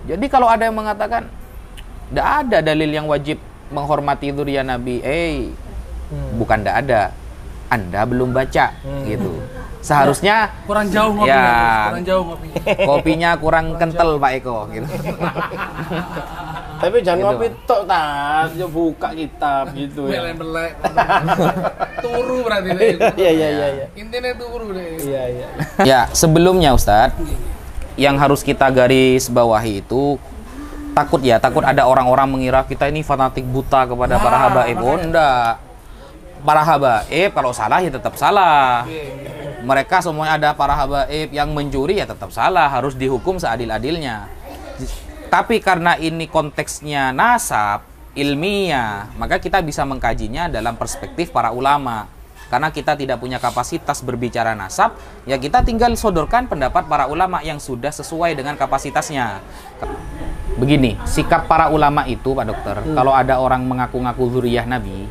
Jadi kalau ada yang mengatakan tidak ada dalil yang wajib menghormati dzurriyyah Nabi, bukan tidak ada, Anda belum baca gitu. Seharusnya kurang jauh ngopinya, ya, kurang jauh ngopinya. Kopinya kurang kental Pak Eko gitu. Tapi jangan gitu, ngopi tok tas, yo buka kitab gitu ya. Belek-belek. Turu berarti deh. Iya. Intinya turu deh. Iya. Ya, sebelumnya Ustadz, yang harus kita garis bawahi itu takut ada orang-orang mengira kita ini fanatik buta kepada para habaib. Oh, enggak. Para habaib kalau salah ya tetap salah. Mereka semuanya ada para habaib yang mencuri ya tetap salah, harus dihukum seadil-adilnya. Tapi karena ini konteksnya nasab, ilmiah, maka kita bisa mengkajinya dalam perspektif para ulama. Karena kita tidak punya kapasitas berbicara nasab, ya kita tinggal sodorkan pendapat para ulama yang sudah sesuai dengan kapasitasnya. Begini, sikap para ulama itu Pak Dokter, kalau ada orang mengaku-ngaku dzurriyyah Nabi,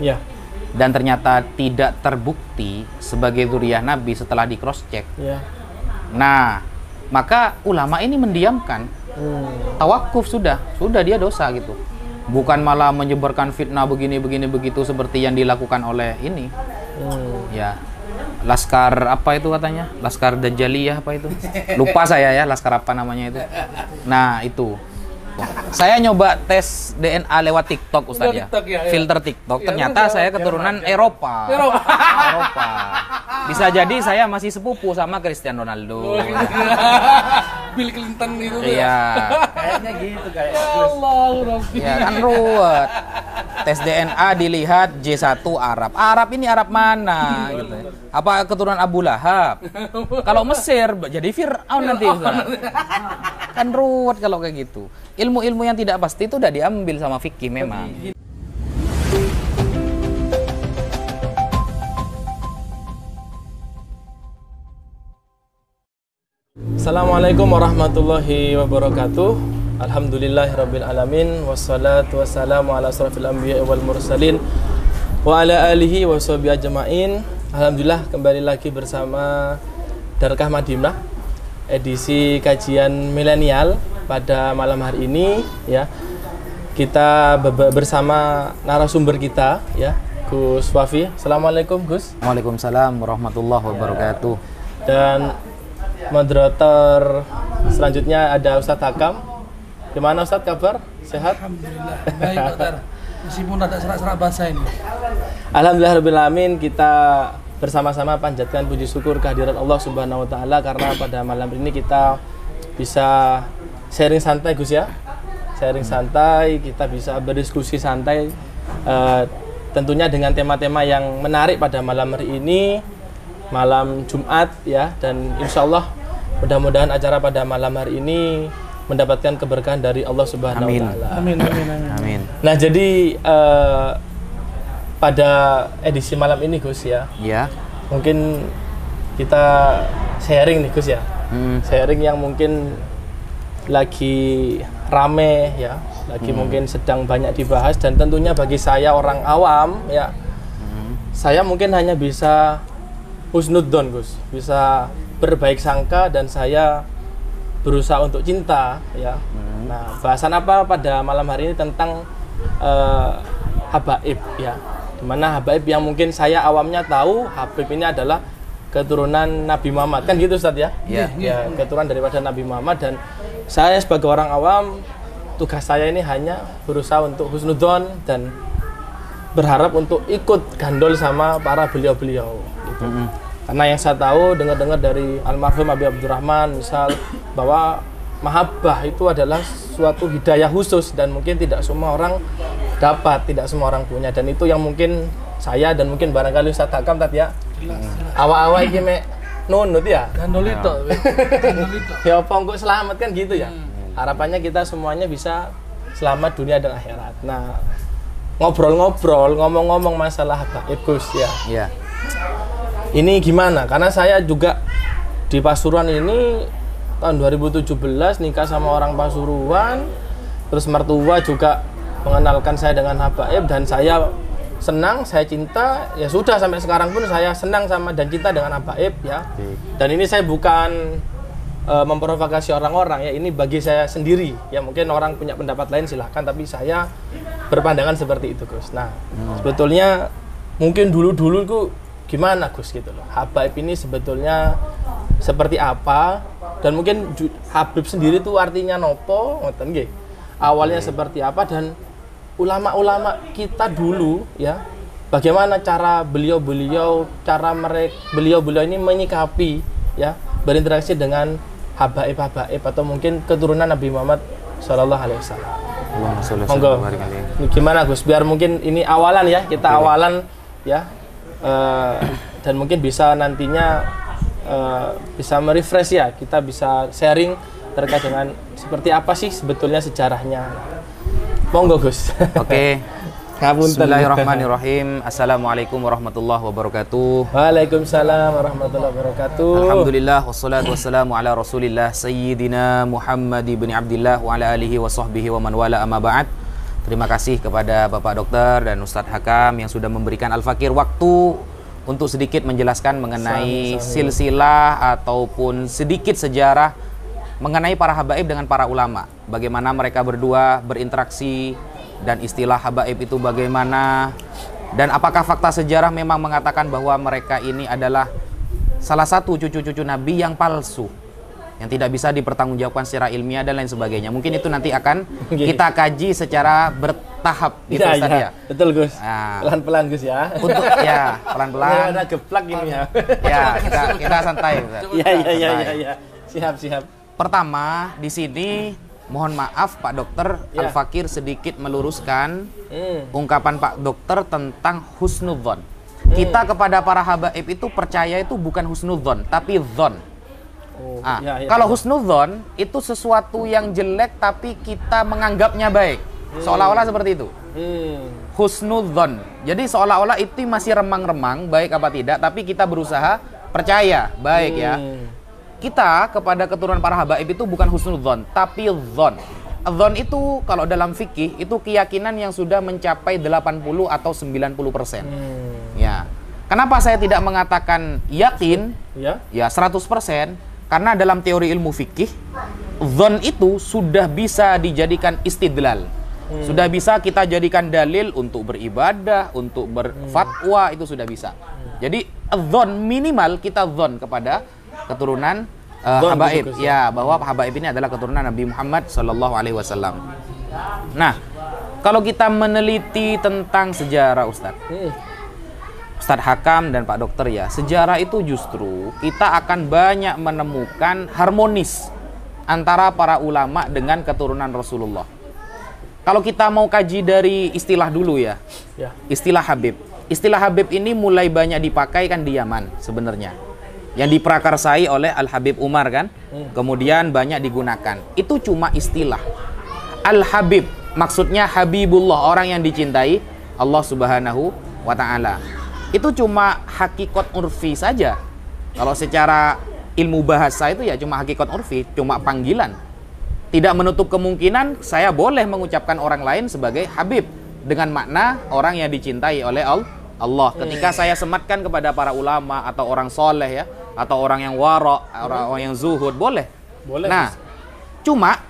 dan ternyata tidak terbukti sebagai dzurriyyah Nabi setelah di cross check, nah maka ulama ini mendiamkan, tawakuf sudah dia dosa gitu, bukan malah menyebarkan fitnah begini begitu seperti yang dilakukan oleh ini, ya Laskar apa itu katanya, Laskar Dajjaliyah apa itu, lupa saya ya laskar apa namanya itu. Nah itu saya nyoba tes DNA lewat TikTok Ustaz ya. Filter TikTok. Ternyata saya keturunan Eropa. Bisa jadi saya masih sepupu sama Cristiano Ronaldo. Bill Clinton itu. Iya. Kayaknya gitu kayak. Ya kan ruwet. Tes DNA dilihat J1 Arab. Arab ini Arab mana gitu. Apa keturunan Abu Lahab? Kalau Mesir jadi Fir'aun nanti Ustaz. Kan ruwet kalau kayak gitu. Ilmu-ilmu yang tidak pasti itu udah diambil sama fikih memang. Assalamualaikum warahmatullahi wabarakatuh. Alhamdulillahirabbil alamin wassalatu wassalamu ala asrofil anbiya'i wal mursalin wa ala alihi wa sahbihi ajmain. Alhamdulillah kembali lagi bersama Darkah Madinah edisi kajian milenial. Pada malam hari ini ya kita bersama narasumber kita ya Gus Wafi. Assalamualaikum Gus. Waalaikumsalam warahmatullahi wabarakatuh. Dan moderator selanjutnya ada Ustadz Hakam. Gimana Ustadz kabar? Sehat? Alhamdulillah. Baik Dokter. Meskipun ada serak-serak bahasa ini. Alhamdulillahirabbil alamin, kita bersama-sama panjatkan puji syukur kehadirat Allah Subhanahu wa taala karena pada malam ini kita bisa sharing santai Gus ya. Sharing santai, kita bisa berdiskusi santai tentunya dengan tema-tema yang menarik pada malam hari ini, malam Jumat ya, dan insyaallah mudah-mudahan acara pada malam hari ini mendapatkan keberkahan dari Allah Subhanahu wa taala. Amin. Nah, jadi pada edisi malam ini Gus ya. Ya. Mungkin kita sharing nih Gus ya. Sharing yang mungkin lagi rame ya, lagi mungkin sedang banyak dibahas, dan tentunya bagi saya orang awam ya, saya mungkin hanya bisa husnudzon Gus, bisa berbaik sangka dan saya berusaha untuk cinta ya. Nah, bahasan apa pada malam hari ini tentang habaib ya, dimana habaib yang mungkin saya awamnya tahu Habib ini adalah keturunan Nabi Muhammad, kan gitu Ustaz ya? Ya, keturunan daripada Nabi Muhammad, dan saya sebagai orang awam, tugas saya ini hanya berusaha untuk husnudzon dan berharap untuk ikut gandol sama para beliau-beliau gitu. Karena yang saya tahu, dengar-dengar dari almarhum Habib Abdurrahman misal, bahwa mahabbah itu adalah suatu hidayah khusus dan mungkin tidak semua orang dapat, tidak semua orang punya, dan itu yang mungkin saya dan mungkin barangkali Ustaz Hakam tadi ya awal-awal iki mek nunut ya. Gandol itu. Ya apa engko selamat kan gitu ya. Harapannya kita semuanya bisa selamat dunia dan akhirat. Nah, ngobrol-ngobrol, ngomong-ngomong masalah habaib Gus ya. Iya. Ini gimana? Karena saya juga di Pasuruan ini tahun 2017 nikah sama orang Pasuruan, terus mertua juga mengenalkan saya dengan habaib, dan saya senang, saya cinta, ya sudah sampai sekarang pun saya senang sama dan cinta dengan habaib ya. Dan ini saya bukan memprovokasi orang-orang ya, ini bagi saya sendiri ya, mungkin orang punya pendapat lain silahkan, tapi saya berpandangan seperti itu Gus. Nah sebetulnya mungkin dulu itu gimana Gus gitu loh, habaib ini sebetulnya seperti apa, dan mungkin Habib sendiri itu artinya nopo ngoten nggih, awalnya seperti apa, dan ulama-ulama kita dulu ya, bagaimana cara beliau ini menyikapi ya, berinteraksi dengan habaib atau mungkin keturunan Nabi Muhammad Shallallahu Alaihi Wasallam. Monggo, gimana Gus? Biar mungkin ini awalan ya, kita awalan ya, dan mungkin bisa nantinya bisa merefresh ya, kita bisa sharing terkait dengan seperti apa sih sebetulnya sejarahnya. Monggo Gus. Oke. Bismillahirrahmanirrahim. Assalamualaikum warahmatullahi wabarakatuh. Waalaikumsalam warahmatullahi wabarakatuh. Alhamdulillah wassalatu wassalamu ala Rasulillah Sayyidina Muhammad ibn Abdillah wa ala alihi wa sahbihi wa man wala amma ba'd. Terima kasih kepada Bapak Dokter dan Ustadz Hakam yang sudah memberikan Al-Fakir waktu untuk sedikit menjelaskan mengenai silsilah ataupun sedikit sejarah mengenai para habaib dengan para ulama. Bagaimana mereka berdua berinteraksi, dan istilah habaib itu bagaimana, dan apakah fakta sejarah memang mengatakan bahwa mereka ini adalah salah satu cucu-cucu Nabi yang palsu, yang tidak bisa dipertanggungjawabkan secara ilmiah dan lain sebagainya. Mungkin itu nanti akan kita kaji secara bertahap gitu Ustaz ya. Betul Gus. Pelan-pelan Gus ya. Untuk ya pelan-pelan. Ada geplak ini ya. Ya, kita santai Ustaz. Iya. Siap. Pertama, di sini mohon maaf Pak Dokter, Al-Fakir sedikit meluruskan ungkapan Pak Dokter tentang husnudzon. Kita kepada para habaib itu percaya itu bukan husnudzon, tapi dzon. Kalau husnudzon itu sesuatu yang jelek tapi kita menganggapnya baik, seolah-olah seperti itu. Husnudzon, jadi seolah-olah itu masih remang-remang, baik apa tidak, tapi kita berusaha percaya baik ya. Kita kepada keturunan para habaib itu bukan husnudzon, tapi dzon. Dzon itu kalau dalam fikih itu keyakinan yang sudah mencapai 80 atau 90%. Ya. Kenapa saya tidak mengatakan yakin? Ya 100%, karena dalam teori ilmu fikih dzon itu sudah bisa dijadikan istidlal. Sudah bisa kita jadikan dalil untuk beribadah, untuk berfatwa, itu sudah bisa. Jadi dzon, minimal kita dzon kepada keturunan habaib ya, bahwa habaib ini adalah keturunan Nabi Muhammad Sallallahu Alaihi Wasallam. Nah, kalau kita meneliti tentang sejarah Ustadz Hakam dan Pak Dokter ya, sejarah itu justru kita akan banyak menemukan harmonis antara para ulama dengan keturunan Rasulullah. Kalau kita mau kaji dari istilah dulu ya. Istilah Habib. Istilah Habib ini mulai banyak dipakai kan di Yaman sebenarnya, yang diprakarsai oleh Al-Habib Umar kan, kemudian banyak digunakan. Itu cuma istilah. Al-Habib maksudnya Habibullah, orang yang dicintai Allah Subhanahu wa Ta'ala. Itu cuma hakikat urfi saja. Kalau secara ilmu bahasa itu ya cuma hakikat urfi, cuma panggilan. Tidak menutup kemungkinan saya boleh mengucapkan orang lain sebagai Habib dengan makna orang yang dicintai oleh Allah. Ketika saya sematkan kepada para ulama atau orang soleh ya, atau orang yang wara, orang yang zuhud, boleh. Nah, cuma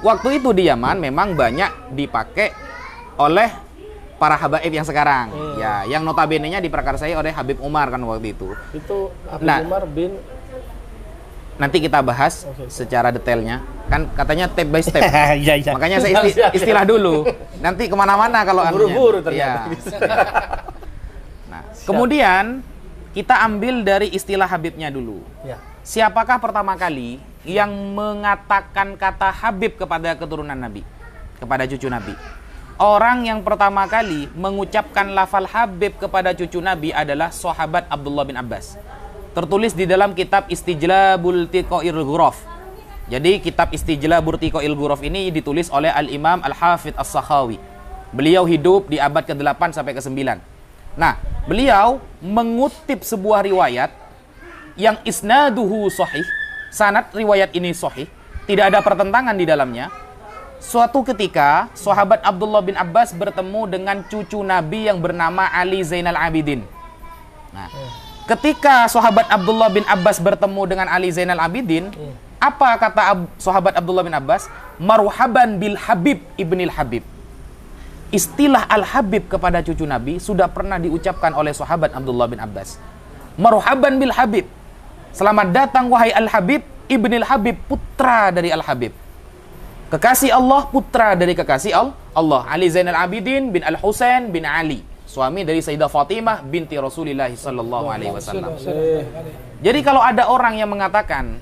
waktu itu di Yaman memang banyak dipakai oleh para habaib yang sekarang. Ya, yang notabene-nya diprakarsai oleh Habib Umar kan waktu itu. Itu Habib Umar bin, nanti kita bahas secara detailnya. Kan katanya step by step. Makanya saya istilah dulu. Nanti kemana-mana kalau buru-buru ternyata. Nah, kemudian kita ambil dari istilah Habibnya dulu. Siapakah pertama kali yang mengatakan kata Habib kepada keturunan Nabi, kepada cucu Nabi? Orang yang pertama kali mengucapkan lafal Habib kepada cucu Nabi adalah sahabat Abdullah bin Abbas. Tertulis di dalam kitab Istijlabul Tiqa'il Ghuraf. Jadi kitab Istijlabul Tiqa'il Ghuraf ini ditulis oleh Al-Imam Al-Hafidh As-Sakhawi. Beliau hidup di abad ke-8 sampai ke-9. Nah, beliau mengutip sebuah riwayat yang isnaduhu sahih, sanad riwayat ini sahih, tidak ada pertentangan di dalamnya. Suatu ketika, sahabat Abdullah bin Abbas bertemu dengan cucu Nabi yang bernama Ali Zainal Abidin. Nah, ketika sahabat Abdullah bin Abbas bertemu dengan Ali Zainal Abidin, Apa kata sahabat Abdullah bin Abbas? Marhaban bil Habib ibnil Habib. Istilah Al-Habib kepada cucu Nabi sudah pernah diucapkan oleh sahabat Abdullah bin Abbas. Marhaban bil Habib. Selamat datang wahai Al-Habib ibnil Habib, putra dari Al-Habib. Kekasih Allah, putra dari kekasih Allah. Ali Zainal Abidin bin Al-Husain bin Ali, suami dari Sayyidah Fatimah binti Rasulullah sallallahu alaihi wasallam. Jadi kalau ada orang yang mengatakan,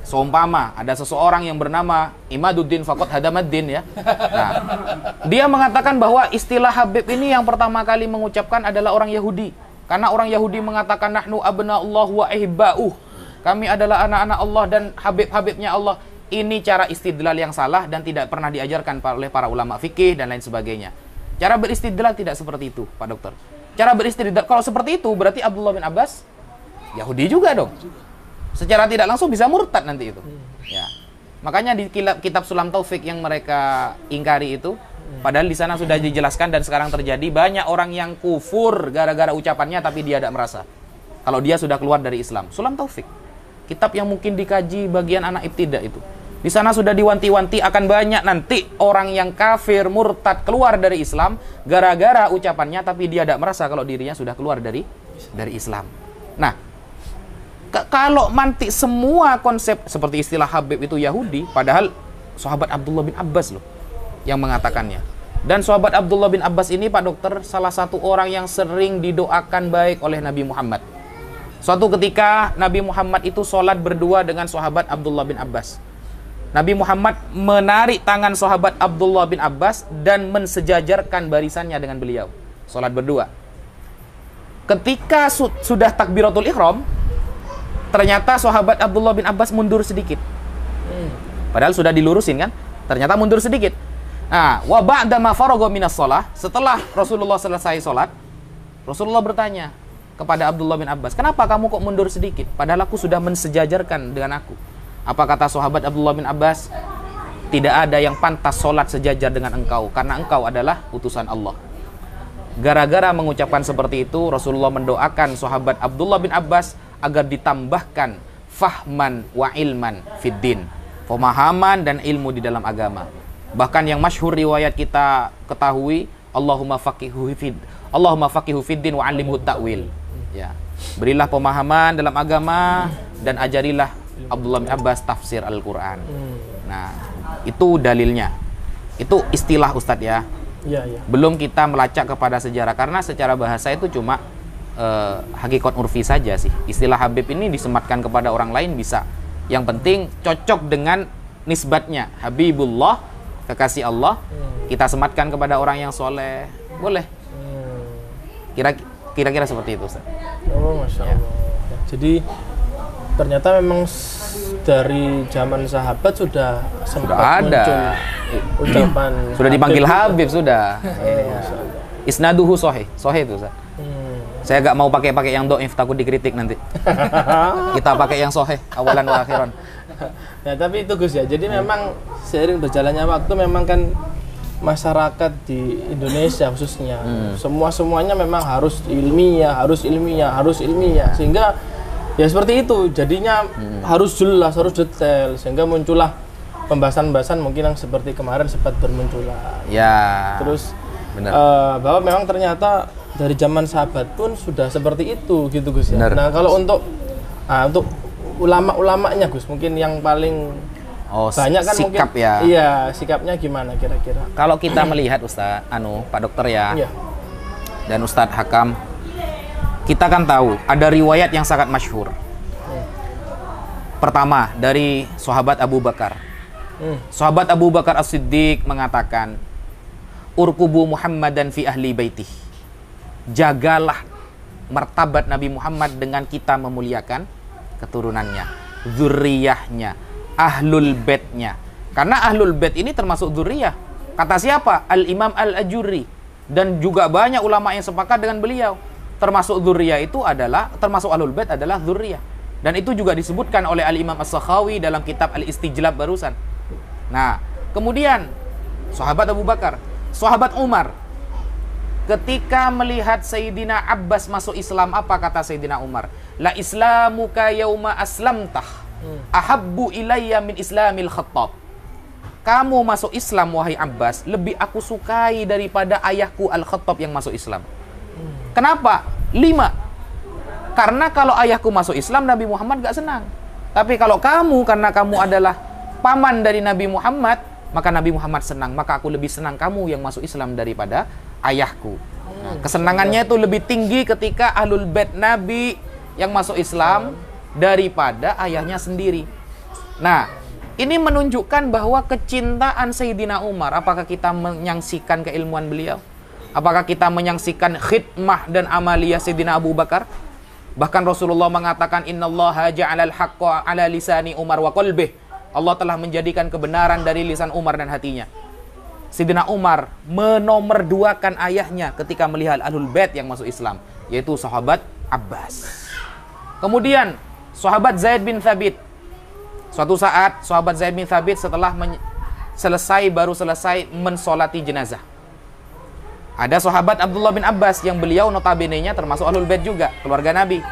seumpama ada seseorang yang bernama Imaduddin Faqat Hadamaddin ya. Nah, dia mengatakan bahwa istilah Habib ini yang pertama kali mengucapkan adalah orang Yahudi. Karena orang Yahudi mengatakan nahnu abna'ullah wa ihibba'uh. Kami adalah anak-anak Allah dan habib-habibnya Allah. Ini cara istidlal yang salah dan tidak pernah diajarkan oleh para ulama fikih dan lain sebagainya. Cara beristidlal tidak seperti itu, Pak Dokter. Cara beristidlal kalau seperti itu berarti Abdullah bin Abbas Yahudi juga dong. Secara tidak langsung bisa murtad nanti itu. Ya. Makanya di kitab Sulam Taufik yang mereka ingkari itu, padahal di sana sudah dijelaskan dan sekarang terjadi banyak orang yang kufur gara-gara ucapannya tapi dia tidak merasa. Kalau dia sudah keluar dari Islam. Sulam Taufik, kitab yang mungkin dikaji bagian anak ibtidah itu. Di sana sudah diwanti-wanti akan banyak nanti orang yang kafir, murtad, keluar dari Islam gara-gara ucapannya tapi dia tidak merasa kalau dirinya sudah keluar dari Islam. Nah, kalau mantik semua konsep seperti istilah Habib itu Yahudi, padahal sahabat Abdullah bin Abbas loh yang mengatakannya. Dan sahabat Abdullah bin Abbas ini, Pak Dokter, salah satu orang yang sering didoakan baik oleh Nabi Muhammad. Suatu ketika Nabi Muhammad itu sholat berdua dengan sahabat Abdullah bin Abbas. Nabi Muhammad menarik tangan sahabat Abdullah bin Abbas dan mensejajarkan barisannya dengan beliau. Sholat berdua. Ketika sudah takbiratul ihram, ternyata sahabat Abdullah bin Abbas mundur sedikit. Padahal sudah dilurusin kan? Ternyata mundur sedikit. Nah, wa ba'da ma faragha minas shalah, setelah Rasulullah selesai salat, Rasulullah bertanya kepada Abdullah bin Abbas, "Kenapa kamu kok mundur sedikit? Padahal aku sudah mensejajarkan dengan aku." Apa kata sahabat Abdullah bin Abbas? Tidak ada yang pantas salat sejajar dengan engkau karena engkau adalah utusan Allah. Gara-gara mengucapkan seperti itu, Rasulullah mendoakan sahabat Abdullah bin Abbas agar ditambahkan fahman wa ilman fiddin, pemahaman dan ilmu di dalam agama. Bahkan yang masyhur riwayat kita ketahui, Allahumma faqihu fiddin wa 'allimhu ta'wil. Ya. Berilah pemahaman dalam agama dan ajarilah Abdullah bin Abbas tafsir Al-Qur'an. Nah, itu dalilnya. Itu istilah Ustadz ya. Belum kita melacak kepada sejarah karena secara bahasa itu cuma hakikat urfi saja sih. Istilah Habib ini disematkan kepada orang lain bisa. Yang penting cocok dengan nisbatnya. Habibullah, kekasih Allah, kita sematkan kepada orang yang soleh. Boleh. Kira-kira seperti itu, Ustaz. Oh, Masya Allah. Ya. Jadi ternyata memang dari zaman sahabat sudah sempat muncul ucapan sudah dipanggil Habib sudah. Ya. Isnaduhu sahih itu, Ustaz. Saya gak mau pakai yang do'if, takut dikritik nanti. Kita pakai yang sahih awalan wa akhiran. Ya, tapi itu Gus ya. Jadi memang seiring berjalannya waktu memang kan masyarakat di Indonesia khususnya semuanya memang harus ilmiah, sehingga ya seperti itu jadinya harus jelas, harus detail, sehingga muncullah pembahasan-pembahasan mungkin yang seperti kemarin sempat bermunculan. Ya. Terus benar. Bahwa memang ternyata dari zaman sahabat pun sudah seperti itu gitu Gus ya. Benar. Nah, kalau untuk ulama-ulamanya Gus, mungkin yang paling banyak kan sikap mungkin, ya. Iya, sikapnya gimana kira-kira? Kalau kita melihat Ustaz, Pak Dokter ya, Iya. dan Ustadz Hakam, kita kan tahu ada riwayat yang sangat masyhur. Pertama dari sahabat Abu Bakar. Sahabat Abu Bakar As-Siddiq mengatakan, "Urkubu Muhammadan fi ahli baitih." Jagalah martabat Nabi Muhammad dengan kita memuliakan keturunannya, zuriyahnya, ahlul baitnya. Karena ahlul bait ini termasuk zuriyah. Kata siapa? Al-Imam Al-Ajurri. Dan juga banyak ulama yang sepakat dengan beliau. Termasuk zuriyah itu adalah, termasuk ahlul bait adalah zuriyah. Dan itu juga disebutkan oleh Al-Imam As-Sakhawi dalam kitab Al-Istijlab barusan. Nah, kemudian sahabat Abu Bakar, sahabat Umar, ketika melihat Sayyidina Abbas masuk Islam, apa kata Sayyidina Umar? La islamuka yauma aslamtah Ahabbu ilayya min islamil Khattab. Kamu masuk Islam wahai Abbas, lebih aku sukai daripada ayahku Al-Khattab yang masuk Islam. Kenapa? 5. Karena kalau ayahku masuk Islam, Nabi Muhammad gak senang. Tapi kalau kamu, karena kamu adalah paman dari Nabi Muhammad, maka Nabi Muhammad senang. Maka aku lebih senang kamu yang masuk Islam daripada ayahku. Nah, kesenangannya itu lebih tinggi ketika Ahlul Bait Nabi yang masuk Islam daripada ayahnya sendiri. Nah, ini menunjukkan bahwa kecintaan Sayyidina Umar, apakah kita menyaksikan keilmuan beliau? Apakah kita menyaksikan khidmah dan amaliyah Sayyidina Abu Bakar? Bahkan Rasulullah mengatakan, innallaha ja'alal haqqa ala lisani Umar wa qalbih. Allah telah menjadikan kebenaran dari lisan Umar dan hatinya. Sayyidina Umar menomorduakan ayahnya ketika melihat Ahlul Bait yang masuk Islam, yaitu sahabat Abbas. Kemudian sahabat Zaid bin Thabit. Suatu saat sahabat Zaid bin Thabit setelah baru selesai mensolati jenazah. Ada sahabat Abdullah bin Abbas yang beliau notabene-nya termasuk Ahlul Bait juga, keluarga Nabi.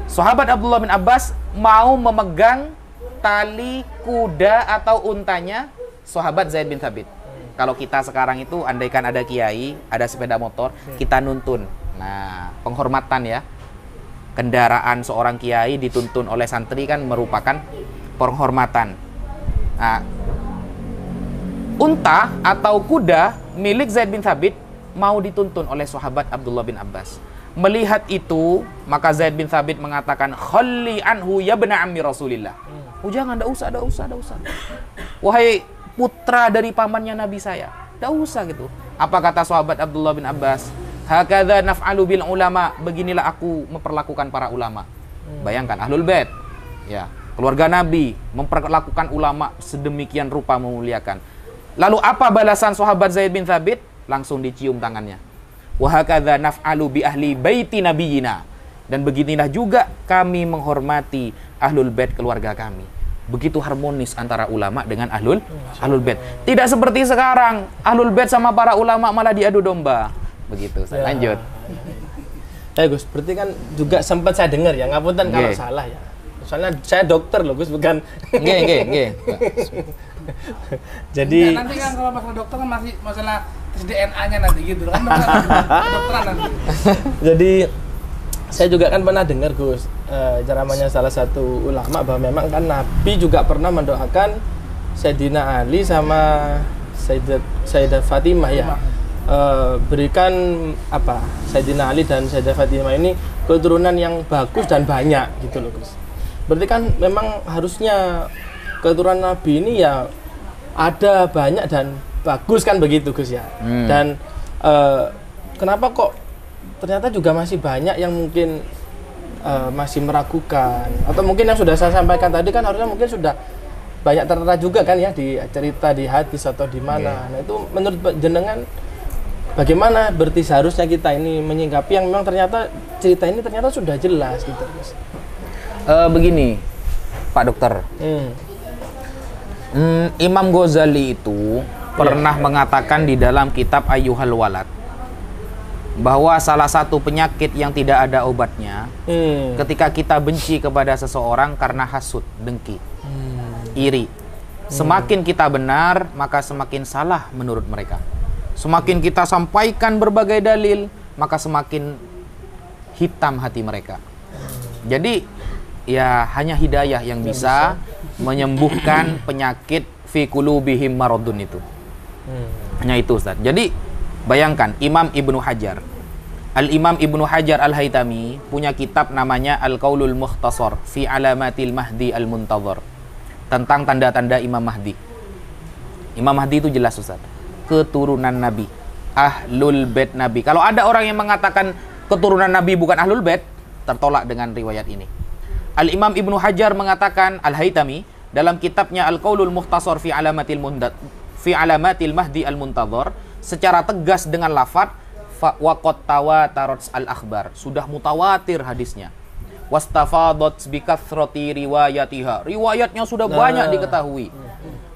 Sahabat Abdullah bin Abbas mau memegang tali kuda atau untanya sahabat Zaid bin Thabit. Kalau kita sekarang itu andaikan ada kiai, ada sepeda motor, kita nuntun. Nah, penghormatan ya. Kendaraan seorang kiai dituntun oleh santri kan merupakan penghormatan. Nah, unta atau kuda milik Zaid bin Thabit mau dituntun oleh sahabat Abdullah bin Abbas. Melihat itu, maka Zaid bin Thabit mengatakan, "Khalli anhu ya bna ammi Rasulillah." Oh, jangan, enggak usah. Wahai putra dari pamannya Nabi saya, enggak usah gitu. Apa kata sahabat Abdullah bin Abbas? Hakadza naf'alu bil ulama, beginilah aku memperlakukan para ulama. Bayangkan Ahlul Bait, ya, keluarga Nabi memperlakukan ulama sedemikian rupa memuliakan. Lalu apa balasan sahabat Zaid bin Thabit? Langsung dicium tangannya. Wa hakadza naf'alu bi ahli baiti nabiyina. Dan beginilah juga kami menghormati Ahlul Bait keluarga kami. Begitu harmonis antara ulama dengan Ahlul Bait. Tidak seperti sekarang, Ahlul Bait sama para ulama malah diadu domba. Begitu, saya lanjut. Gus, berarti kan juga sempat saya dengar ya, ngapunten kalau salah ya. Soalnya saya dokter loh, Gus, bukan. Nggih. Jadi nanti kan kalau masalah dokter kan masih masalah tes DNA-nya nanti gitu kan. Dokteran nanti. Jadi saya juga kan pernah dengar, Gus, ceramahnya salah satu ulama bahwa memang kan Nabi juga pernah mendoakan Sayyidina Ali sama Sayyidah Fatimah ya. Berikan Sayyidina Ali dan Sayyidah Fatimah ini keturunan yang bagus dan banyak gitu loh, Gus. Berarti kan memang harusnya keturunan Nabi ini ya ada banyak dan bagus kan begitu, Gus ya. Dan kenapa kok ternyata juga masih banyak yang mungkin masih meragukan, atau mungkin yang sudah saya sampaikan tadi kan harusnya mungkin sudah banyak tertera juga kan ya di cerita di hadis atau di mana. Nah, itu menurut jenengan bagaimana berarti seharusnya kita ini menyingkapi yang memang ternyata cerita ini ternyata sudah jelas gitu, Gus? Begini, Pak Dokter. Imam Ghazali itu pernah mengatakan di dalam kitab Ayyuhal Walad bahwa salah satu penyakit yang tidak ada obatnya ketika kita benci kepada seseorang karena hasud, dengki, iri. Semakin kita benar, maka semakin salah menurut mereka. Semakin kita sampaikan berbagai dalil, maka semakin hitam hati mereka. Jadi ya hanya hidayah yang bisa menyembuhkan penyakit fi qulubihim maradun itu. Hanya itu, Ustaz. Jadi bayangkan Imam Ibnu Hajar. Al-Imam Ibnu Hajar Al-Haytami punya kitab namanya Al-Qaulul Mukhtasar fi Alamatil Mahdi Al-Muntadhar, tentang tanda-tanda Imam Mahdi. Imam Mahdi itu jelas, Ustaz, keturunan Nabi, Ahlul Bait Nabi. Kalau ada orang yang mengatakan keturunan Nabi bukan Ahlul Bait, tertolak dengan riwayat ini. Al-Imam Ibnu Hajar mengatakan, Al-Haytami dalam kitabnya Al-Qaulul Mukhtasar fi Alamatil Mahdi Al-Muntadhar, secara tegas dengan lafaz waqad tawatarat al-akhbar, sudah mutawatir hadisnya. Wastafadat bi kathrati riwayatiha, riwayatnya sudah banyak diketahui.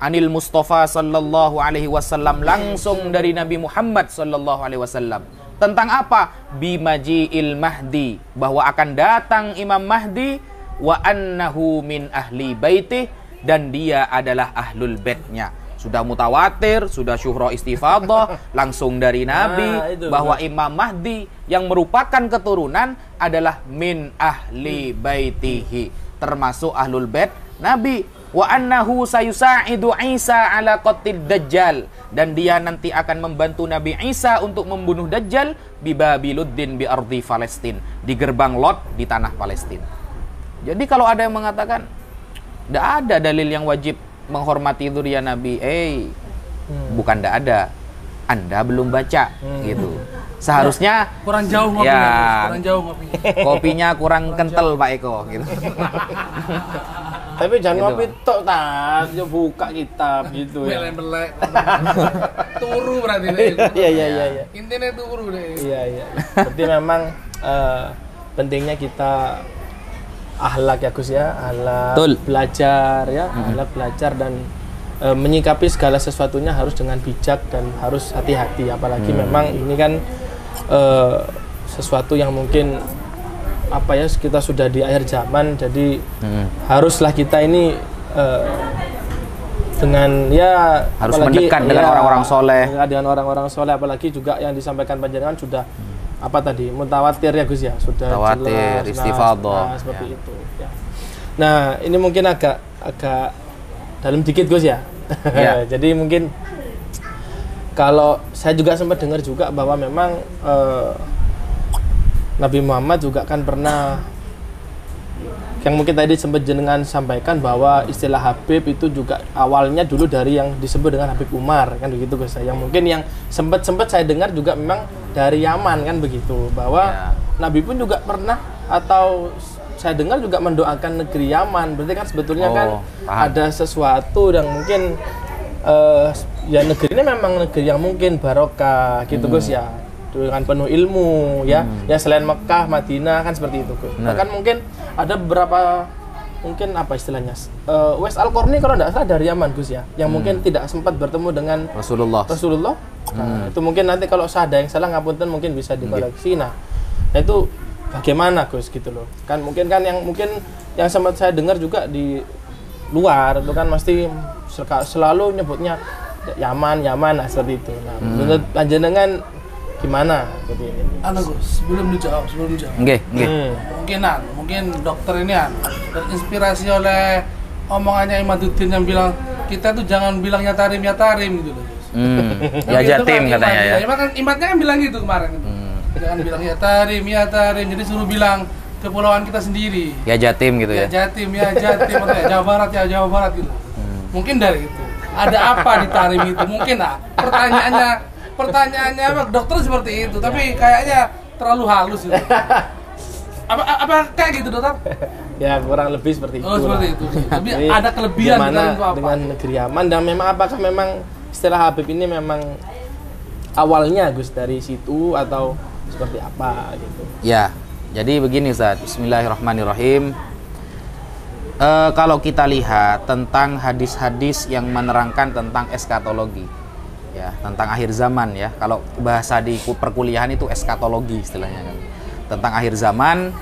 Anil Mustafa sallallahu alaihi wasallam, langsung dari Nabi Muhammad sallallahu alaihi wasallam. Tentang apa? Bimaji'il Mahdi, bahwa akan datang Imam Mahdi wa annahu min ahli baitih, dan dia adalah ahlul baitnya. Sudah mutawatir, sudah syuhra istifadah langsung dari Nabi bahwa Imam Mahdi yang merupakan keturunan adalah min ahli baitihi, termasuk ahlul bait Nabi. Wa annahu sayusa'idu Isa ala qatlid dajjal, dan dia nanti akan membantu Nabi Isa untuk membunuh Dajjal bi Babiluddin bi ardi Palestin, di gerbang Lot di tanah Palestina. Jadi kalau ada yang mengatakan tidak ada dalil yang wajib menghormati dzurriyyah Nabi, bukan tidak ada, Anda belum baca gitu. Seharusnya kurang jauh ngopinya, ya, kurang jauh ngopinya. Kopinya kurang kental Pak Eko gitu. Tapi jangan ngopi tok ya buka kitab gitu ya. Belek-belek. Turu berarti. Iya. Intinya turu deh. Iya. Berarti memang pentingnya kita akhlak ya Gus ya, akhlak belajar ya, akhlak belajar dan menyikapi segala sesuatunya harus dengan bijak dan harus hati-hati, apalagi memang ini kan sesuatu yang mungkin apa ya, kita sudah di akhir zaman, jadi haruslah kita ini dengan ya harus apalagi, mendekat dengan orang-orang soleh, dengan orang-orang soleh, apalagi juga yang disampaikan panjenengan sudah apa tadi, mutawatir ya Gus ya, sudah mutawatir, istifadah seperti itu ya. Nah ini mungkin agak dalam dikit Gus ya. Jadi mungkin kalau saya juga sempat dengar juga bahwa memang Nabi Muhammad juga kan pernah, yang mungkin tadi sempat jenengan sampaikan bahwa istilah Habib itu juga awalnya dulu dari yang disebut dengan Habib Umar kan begitu Gus. Yang mungkin yang sempat saya dengar juga memang dari Yaman kan begitu, bahwa Nabi pun juga pernah, atau saya dengar juga mendoakan negeri Yaman. Berarti kan sebetulnya kan ada sesuatu yang mungkin ya negeri ini memang negeri yang mungkin barokah gitu Gus ya, dengan penuh ilmu ya. Ya selain Mekah, Madinah kan seperti itu Gus. Bahkan mungkin ada beberapa, mungkin apa istilahnya, Wes Al-Qarni kalau tidak salah dari Yaman Gus ya, yang mungkin tidak sempat bertemu dengan Rasulullah. Nah, itu mungkin nanti kalau ada yang salah ngapunten mungkin bisa dikoreksi. Nah itu bagaimana Gus gitu loh. Kan mungkin yang sempat saya dengar juga di luar itu kan mesti selalu nyebutnya Yaman nah, seperti itu. Nah, menurut panjenengan gimana gitu ini? Gus, sebelum dijawab. Mungkin dokter ini terinspirasi oleh omongannya Imaduddin yang bilang kita tuh jangan bilang ya tarim gitu loh. Ya jatim kan katanya ya. Imatnya kan bilang gitu kemarin itu. Jangan bilang ya tarim, jadi suruh bilang kepulauan kita sendiri. Ya jatim gitu ya. Ya jatim, Jawa Barat gitu. Mungkin dari itu. Ada apa di tarim itu? Mungkin pertanyaannya dokter seperti itu, tapi kayaknya terlalu halus gitu. Apa kayak gitu dokter? Ya kurang lebih seperti itu. Oh seperti itu. Tapi ada kelebihan dengan negeri Yaman, dan memang apakah memang istilah Habib ini memang awalnya Gus dari situ atau seperti apa gitu? Ya, jadi begini Ustaz. Bismillahirrahmanirrahim. Kalau kita lihat tentang hadis-hadis yang menerangkan tentang eskatologi, ya, tentang akhir zaman ya. Kalau bahasa di perkuliahan itu eskatologi istilahnya kan. Tentang akhir zaman,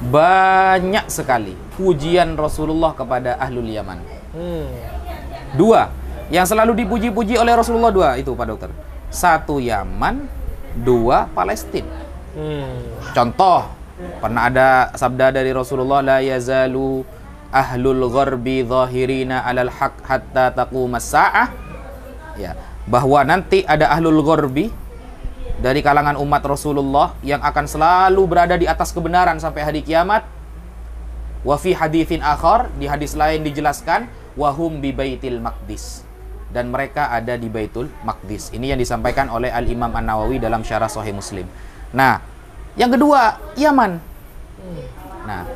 banyak sekali pujian Rasulullah kepada ahlul Yaman. Dua, yang selalu dipuji-puji oleh Rasulullah, dua itu Pak Dokter. Satu Yaman, dua Palestina. Contoh, pernah ada sabda dari Rasulullah, la yazalu ahlul gharbi zahirina alal haq hatta taqumas sa'ah. Ya, bahwa nanti ada ahlul gharbi dari kalangan umat Rasulullah yang akan selalu berada di atas kebenaran sampai hari kiamat. Wa fi haditsin akhar, di hadis lain dijelaskan, wahum bi baitil maqdis, dan mereka ada di Baitul Maqdis. Ini yang disampaikan oleh Al-Imam An-Nawawi dalam Syarah Sahih Muslim. Nah, yang kedua, Yaman. Nah,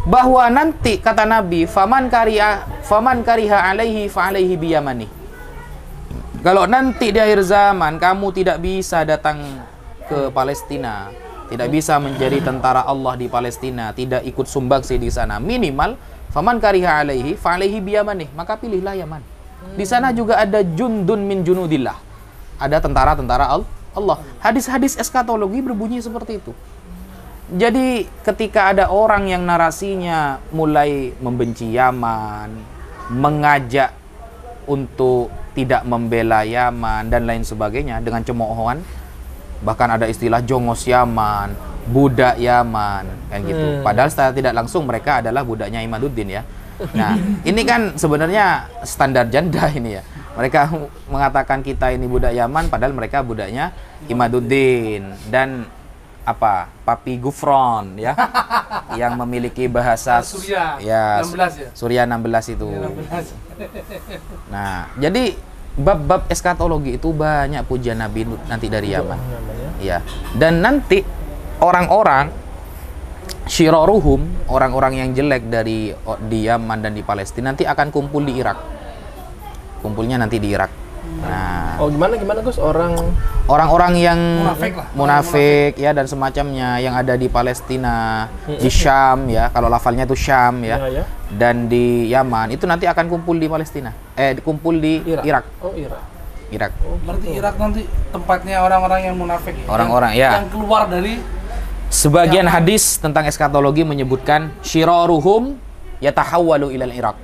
bahwa nanti kata Nabi, faman kariha alaihi fa alaihi bi Yamani. Kalau nanti di akhir zaman kamu tidak bisa datang ke Palestina, tidak bisa menjadi tentara Allah di Palestina, tidak ikut sumbangsi di sana, minimal faman kariha alaihi fa alaihi bi Yamani, maka pilihlah Yaman. Di sana juga ada jundun min junudillah, ada tentara-tentara Allah. Hadis-hadis eskatologi berbunyi seperti itu. Jadi ketika ada orang yang narasinya mulai membenci Yaman, mengajak untuk tidak membela Yaman dan lain sebagainya dengan cemoohan, bahkan ada istilah jongos Yaman, budak Yaman, kan gitu. Padahal secara tidak langsung mereka adalah budaknya Imaduddin ya. Nah, ini kan sebenarnya standar janda ini ya. Mereka mengatakan kita ini budak Yaman, padahal mereka budaknya Imaduddin dan apa? Papi Gufron ya, yang memiliki bahasa Surya ya, 16 ya. Surya 16 itu. 16. Nah, jadi bab-bab eskatologi itu banyak pujian Nabi nanti dari Yaman. Ya. Dan nanti orang-orang syiraruhum, orang-orang yang jelek di Yaman dan di Palestina nanti akan kumpul di Irak. Kumpulnya nanti di Irak. Nah, gimana Gus? Orang-orang yang munafik ya dan semacamnya yang ada di Palestina, di Syam ya, kalau lafalnya itu Syam ya, dan di Yaman itu nanti akan kumpul di Palestina, kumpul di Irak. Oh, Irak. Berarti Irak nanti tempatnya orang-orang yang munafik. Orang-orang ya. Yang keluar dari sebagian hadis tentang eskatologi menyebutkan syiraruhum yatahawwalu ilal Irak.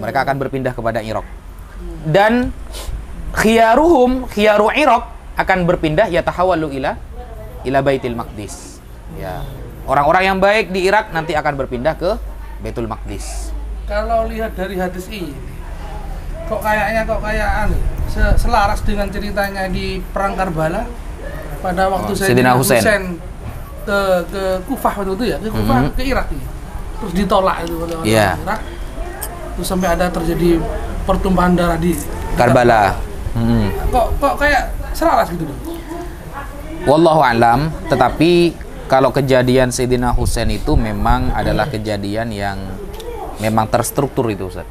Mereka akan berpindah kepada Irak. Dan khiyaru Irak akan berpindah yatahawwalu ila Baitul Maqdis. Ya. Orang-orang yang baik di Irak nanti akan berpindah ke Baitul Maqdis. Kalau lihat dari hadis ini, kok kayak selaras dengan ceritanya di perang Karbala pada waktu Sayyidina Husain ke Kufah waktu itu ya, ke Kufah ke Irak ya. Terus ditolak itu oleh orang Irak. Terus sampai ada terjadi pertumpahan darah di Karbala. Kok kayak selaras gitu dong. Wallahu a'lam, tetapi kalau kejadian Sayyidina Husain itu memang adalah kejadian yang memang terstruktur itu, Ustaz.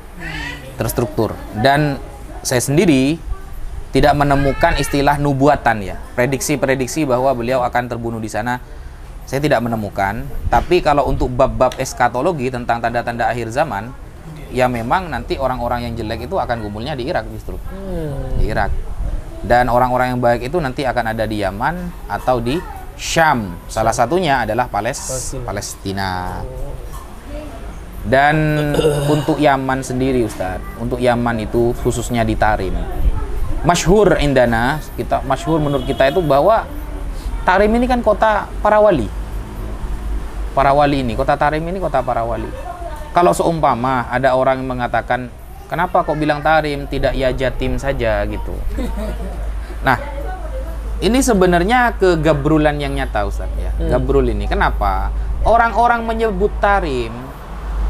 Terstruktur. Dan saya sendiri tidak menemukan istilah nubuatan ya. Prediksi-prediksi bahwa beliau akan terbunuh di sana saya tidak menemukan. Tapi kalau untuk bab-bab eskatologi tentang tanda-tanda akhir zaman, ya memang nanti orang-orang yang jelek itu akan kumpulnya di Irak justru. Di Irak. Dan orang-orang yang baik itu nanti akan ada di Yaman atau di Syam. Salah satunya adalah Palestina. Dan untuk Yaman sendiri Ustaz, untuk Yaman itu khususnya di Tarim. Masyhur indana, masyhur menurut kita itu bahwa Tarim ini kan kota para wali. Para wali ini, kota Tarim ini kota para wali. Kalau seumpama ada orang yang mengatakan, kenapa kok bilang Tarim, tidak ya Jatim saja gitu. Nah, ini sebenarnya kegabrulan yang nyata Ustaz ya. Gabrul ini, kenapa? Orang-orang menyebut Tarim,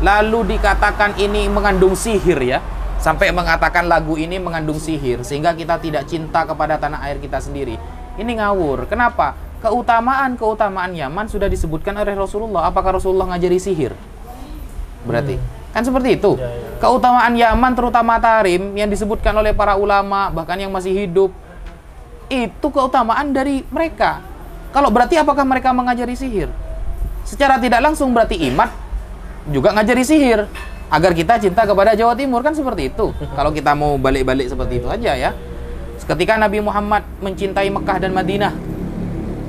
lalu dikatakan ini mengandung sihir ya. Sampai mengatakan lagu ini mengandung sihir, sehingga kita tidak cinta kepada tanah air kita sendiri. Ini ngawur. Kenapa? Keutamaan Yaman sudah disebutkan oleh Rasulullah. Apakah Rasulullah ngajari sihir? Berarti kan seperti itu. Keutamaan Yaman terutama Tarim yang disebutkan oleh para ulama bahkan yang masih hidup itu keutamaan dari mereka. Kalau berarti apakah mereka mengajari sihir? Secara tidak langsung berarti Imad juga ngajari sihir agar kita cinta kepada Jawa Timur, kan seperti itu. Kalau kita mau balik-balik seperti itu aja ya. Ketika Nabi Muhammad mencintai Mekah dan Madinah,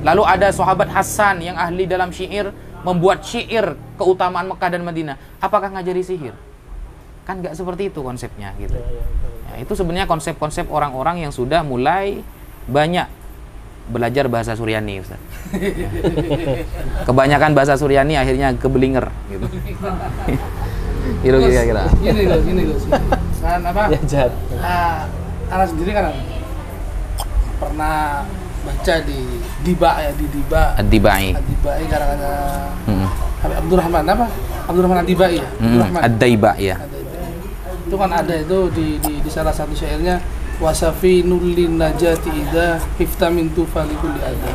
lalu ada sahabat Hasan yang ahli dalam syair membuat syair keutamaan Mekah dan Madinah. Apakah ngajari sihir? Kan nggak seperti itu konsepnya gitu. Ya, itu sebenarnya konsep-konsep orang-orang yang sudah mulai banyak belajar bahasa Suryani, Ustaz. Kebanyakan bahasa Suryani akhirnya kebelinger gitu. Itu kira-kira. Gini loh. Kan apa? Ya jahat. Anak sendiri kan pernah baca di Diba Ad-Dibai karangannya Habib Abdurrahman apa? Abdurrahman Ad-Dibai ya? Ad-Daiba ya. Itu kan ada itu di salah satu syairnya wasafinul linajati idza hiftamin tufalikul ada.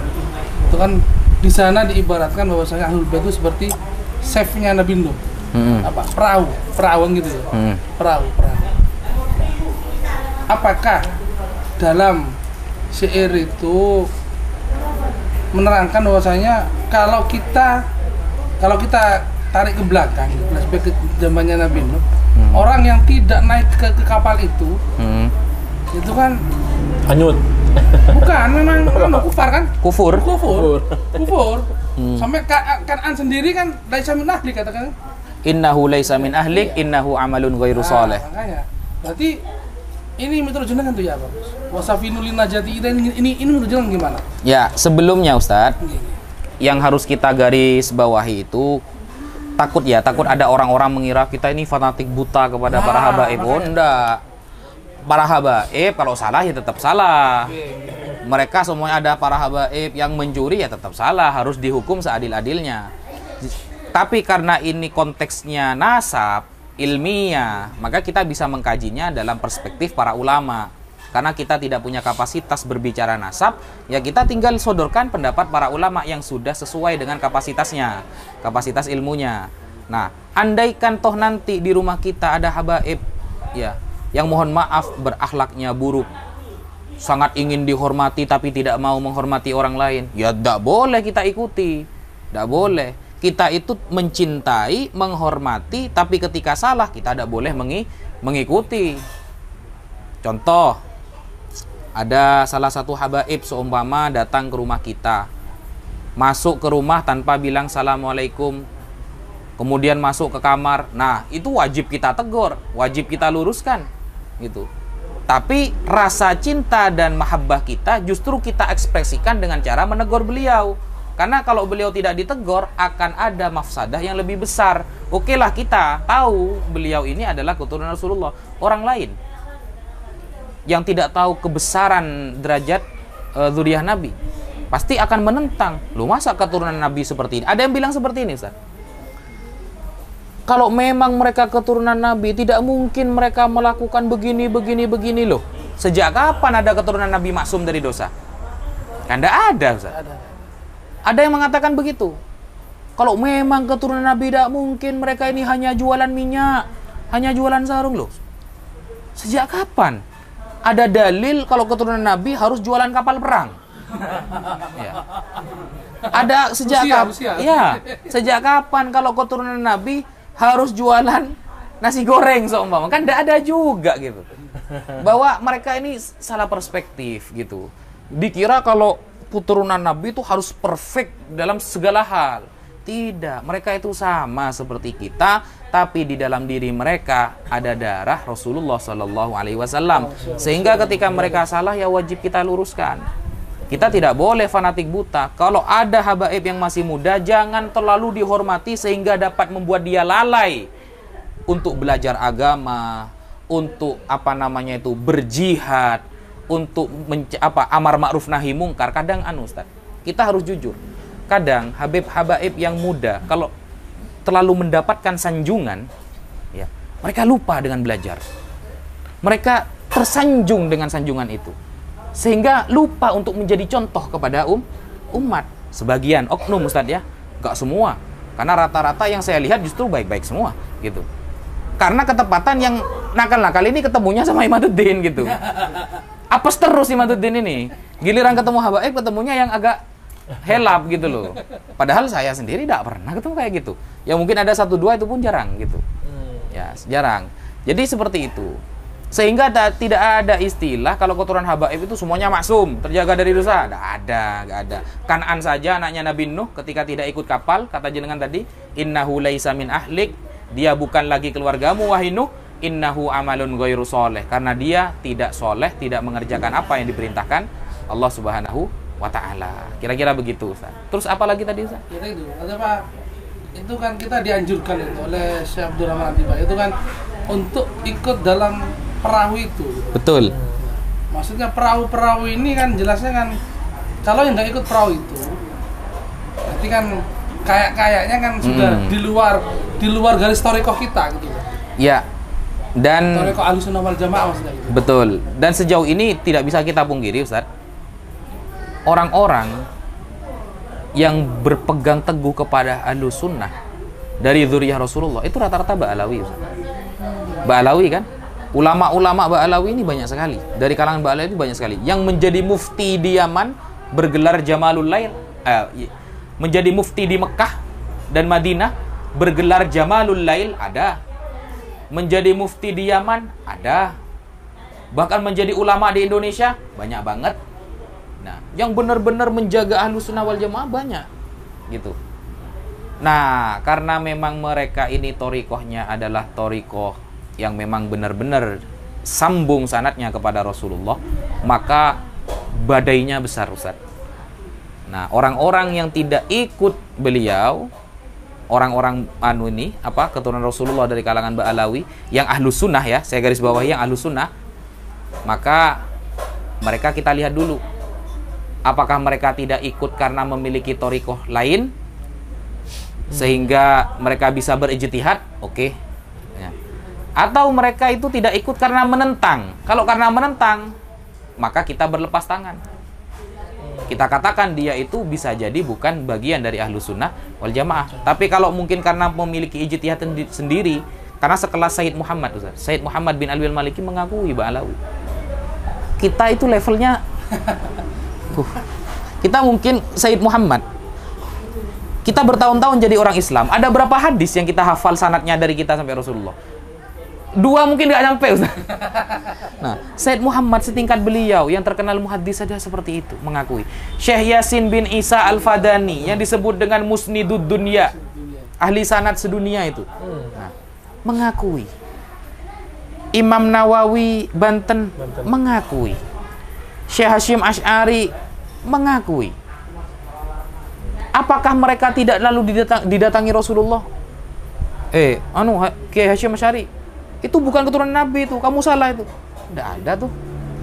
Itu kan di sana diibaratkan bahwasanya Ahlul Bait itu seperti chefnya Nabi Nuh. Apa? Perahu gitu ya. Perahu. Apakah dalam syair itu menerangkan bahwasanya kalau kita tarik ke belakang, flashback ke zamannya Nabi Nuh, orang yang tidak naik ke kapal itu kan hanyut. Bukan, memang kufar kan? Kufur. Sampai Kan'an sendiri kan laisa min ahli katakan. Innahu laisa min ahlik, innahu amalun ghairu shalih. Makanya. Berarti ini menerjemahkan tuh ya, Pak. Wasafinu linajati ini menerjemahkan gimana? Ya, sebelumnya Ustadz, yang harus kita garis bawahi itu takut ada orang-orang mengira kita ini fanatik buta kepada para habaib. Oh, enggak. Para habaib kalau salah ya tetap salah. Mereka semuanya ada para habaib yang mencuri ya tetap salah, harus dihukum seadil-adilnya. Tapi karena ini konteksnya nasab, ilmiah, maka kita bisa mengkajinya dalam perspektif para ulama. Karena kita tidak punya kapasitas berbicara nasab, ya kita tinggal sodorkan pendapat para ulama yang sudah sesuai dengan kapasitasnya, kapasitas ilmunya. Nah, andaikan toh nanti di rumah kita ada habaib, ya, yang mohon maaf berakhlaknya buruk, sangat ingin dihormati tapi tidak mau menghormati orang lain, ya tidak boleh kita ikuti, tidak boleh. Kita itu mencintai, menghormati, tapi ketika salah kita tidak boleh mengikuti. Contoh, ada salah satu habaib seumpama datang ke rumah kita, masuk ke rumah tanpa bilang assalamualaikum, kemudian masuk ke kamar. Nah, itu wajib kita tegur, wajib kita luruskan, gitu. Tapi rasa cinta dan mahabbah kita justru kita ekspresikan dengan cara menegur beliau. Karena kalau beliau tidak ditegur, akan ada mafsadah yang lebih besar. Oke lah, kita tahu beliau ini adalah keturunan Rasulullah. Orang lain yang tidak tahu kebesaran derajat zuriyah Nabi pasti akan menentang. Lu masa keturunan Nabi seperti ini? Ada yang bilang seperti ini, Ustaz. Kalau memang mereka keturunan Nabi, tidak mungkin mereka melakukan begini loh. Sejak kapan ada keturunan Nabi maksum dari dosa? Kan tidak ada, Ustaz. Ada yang mengatakan begitu. Kalau memang keturunan Nabi, tidak mungkin mereka ini hanya jualan minyak, hanya jualan sarung loh. Sejak kapan ada dalil kalau keturunan Nabi harus jualan kapal perang? Ya. Ada sejak kapan? Ya, sejak kapan kalau keturunan Nabi harus jualan nasi goreng seumpama? Kan tidak ada juga gitu. Bahwa mereka ini salah perspektif gitu. Dikira kalau keturunan Nabi itu harus perfect dalam segala hal. Tidak, mereka itu sama seperti kita, tapi di dalam diri mereka ada darah Rasulullah Shallallahu Alaihi Wasallam. Sehingga ketika mereka salah, ya wajib kita luruskan. Kita tidak boleh fanatik buta. Kalau ada habaib yang masih muda, jangan terlalu dihormati sehingga dapat membuat dia lalai untuk belajar agama, untuk berjihad, untuk amar ma'ruf nahi mungkar. Kadang Ustaz, kita harus jujur. Kadang habaib yang muda kalau terlalu mendapatkan sanjungan, ya, mereka lupa dengan belajar. Mereka tersanjung dengan sanjungan itu, sehingga lupa untuk menjadi contoh kepada umat. Sebagian oknum, Ustaz, ya, nggak semua. Karena rata-rata yang saya lihat justru baik-baik semua, gitu. Karena ketepatan yang nakal-nakal ini ketemunya sama Imaduddin, gitu. Apes terus Imaduddin ini. Giliran ketemu habaib, ketemunya yang agak helap gitu loh. Padahal saya sendiri tidak pernah ketemu kayak gitu. Ya mungkin ada 1-2 itu pun jarang gitu. Ya, jarang. Jadi seperti itu. Sehingga tidak ada istilah kalau keturunan habaib itu semuanya maksum, terjaga dari dosa. Nggak ada. Kan'an saja anaknya Nabi Nuh ketika tidak ikut kapal, kata jenengan tadi, innahu laisa min ahlik, dia bukan lagi keluargamu wahai Nuh, innahu amalun ghairu sholih, karena dia tidak soleh, tidak mengerjakan apa yang diperintahkan Allah Subhanahu wa ta'ala. Kira-kira begitu, Ustaz. Terus apa lagi tadi, Ustaz? Ya itu. Ada Pak. Itu kan kita dianjurkan itu oleh Syekh Abdurrahman Atiba. Itu kan untuk ikut dalam perahu itu. Betul. Maksudnya perahu-perahu ini kan jelasnya kan kalau yang nggak ikut perahu itu berarti kan kayaknya kan sudah di luar garis thariqah kita gitu. Ya. Dan thariqah Ahlussunnah wal Jamaah maksudnya gitu. Betul. Dan sejauh ini tidak bisa kita pungkiri, Ustaz. Orang-orang yang berpegang teguh kepada Ahlussunnah dari zuriyah Rasulullah itu rata-rata Ba'alawi, Ustaz. Ba'alawi kan? Ulama-ulama Ba'alawi ini banyak sekali. Dari kalangan Ba'alawi itu banyak sekali. Yang menjadi mufti di Yaman bergelar Jamalul Lail, menjadi mufti di Mekah dan Madinah bergelar Jamalul Lail ada. Menjadi mufti di Yaman ada. Bahkan menjadi ulama di Indonesia banyak banget. Nah, yang benar-benar menjaga Ahlussunnah wal Jamaah banyak. gitu. Nah, karena memang mereka ini torikohnya adalah torikoh yang memang benar-benar sambung sanadnya kepada Rasulullah, maka badainya besar, Ustaz. Nah, orang-orang yang tidak ikut beliau, orang-orang keturunan Rasulullah dari kalangan Ba'alawi, yang ahlus sunnah ya, saya garis bawahi yang ahlus sunnah, maka mereka kita lihat dulu, apakah mereka tidak ikut karena memiliki torikoh lain, sehingga mereka bisa berijtihad, oke. Ya. Atau mereka itu tidak ikut karena menentang. Kalau karena menentang, maka kita berlepas tangan. Kita katakan dia itu bisa jadi bukan bagian dari ahlus sunnah wal jamaah. Tapi kalau mungkin karena memiliki ijtihad sendiri, karena sekelas Sayyid Muhammad, Ustaz. Sayyid Muhammad bin Alwi al-Maliki mengakui Ba'alawi. Kita itu levelnya, kita mungkin Sayyid Muhammad. Kita bertahun-tahun jadi orang Islam. Ada berapa hadis yang kita hafal sanadnya dari kita sampai Rasulullah? 2 mungkin nggak nyampe, Ustaz. Nah, Sayyid Muhammad setingkat beliau yang terkenal muhaddis saja seperti itu mengakui. Syekh Yasin bin Isa Al-Fadani yang disebut dengan Musnidud Dunya, ahli sanad sedunia itu, nah, mengakui. Imam Nawawi Banten mengakui. Syekh Hashim Asy'ari mengakui. Apakah mereka tidak lalu didatangi Rasulullah? Kiai Hashim Asy'ari itu bukan keturunan Nabi itu, kamu salah itu. Tidak ada tuh.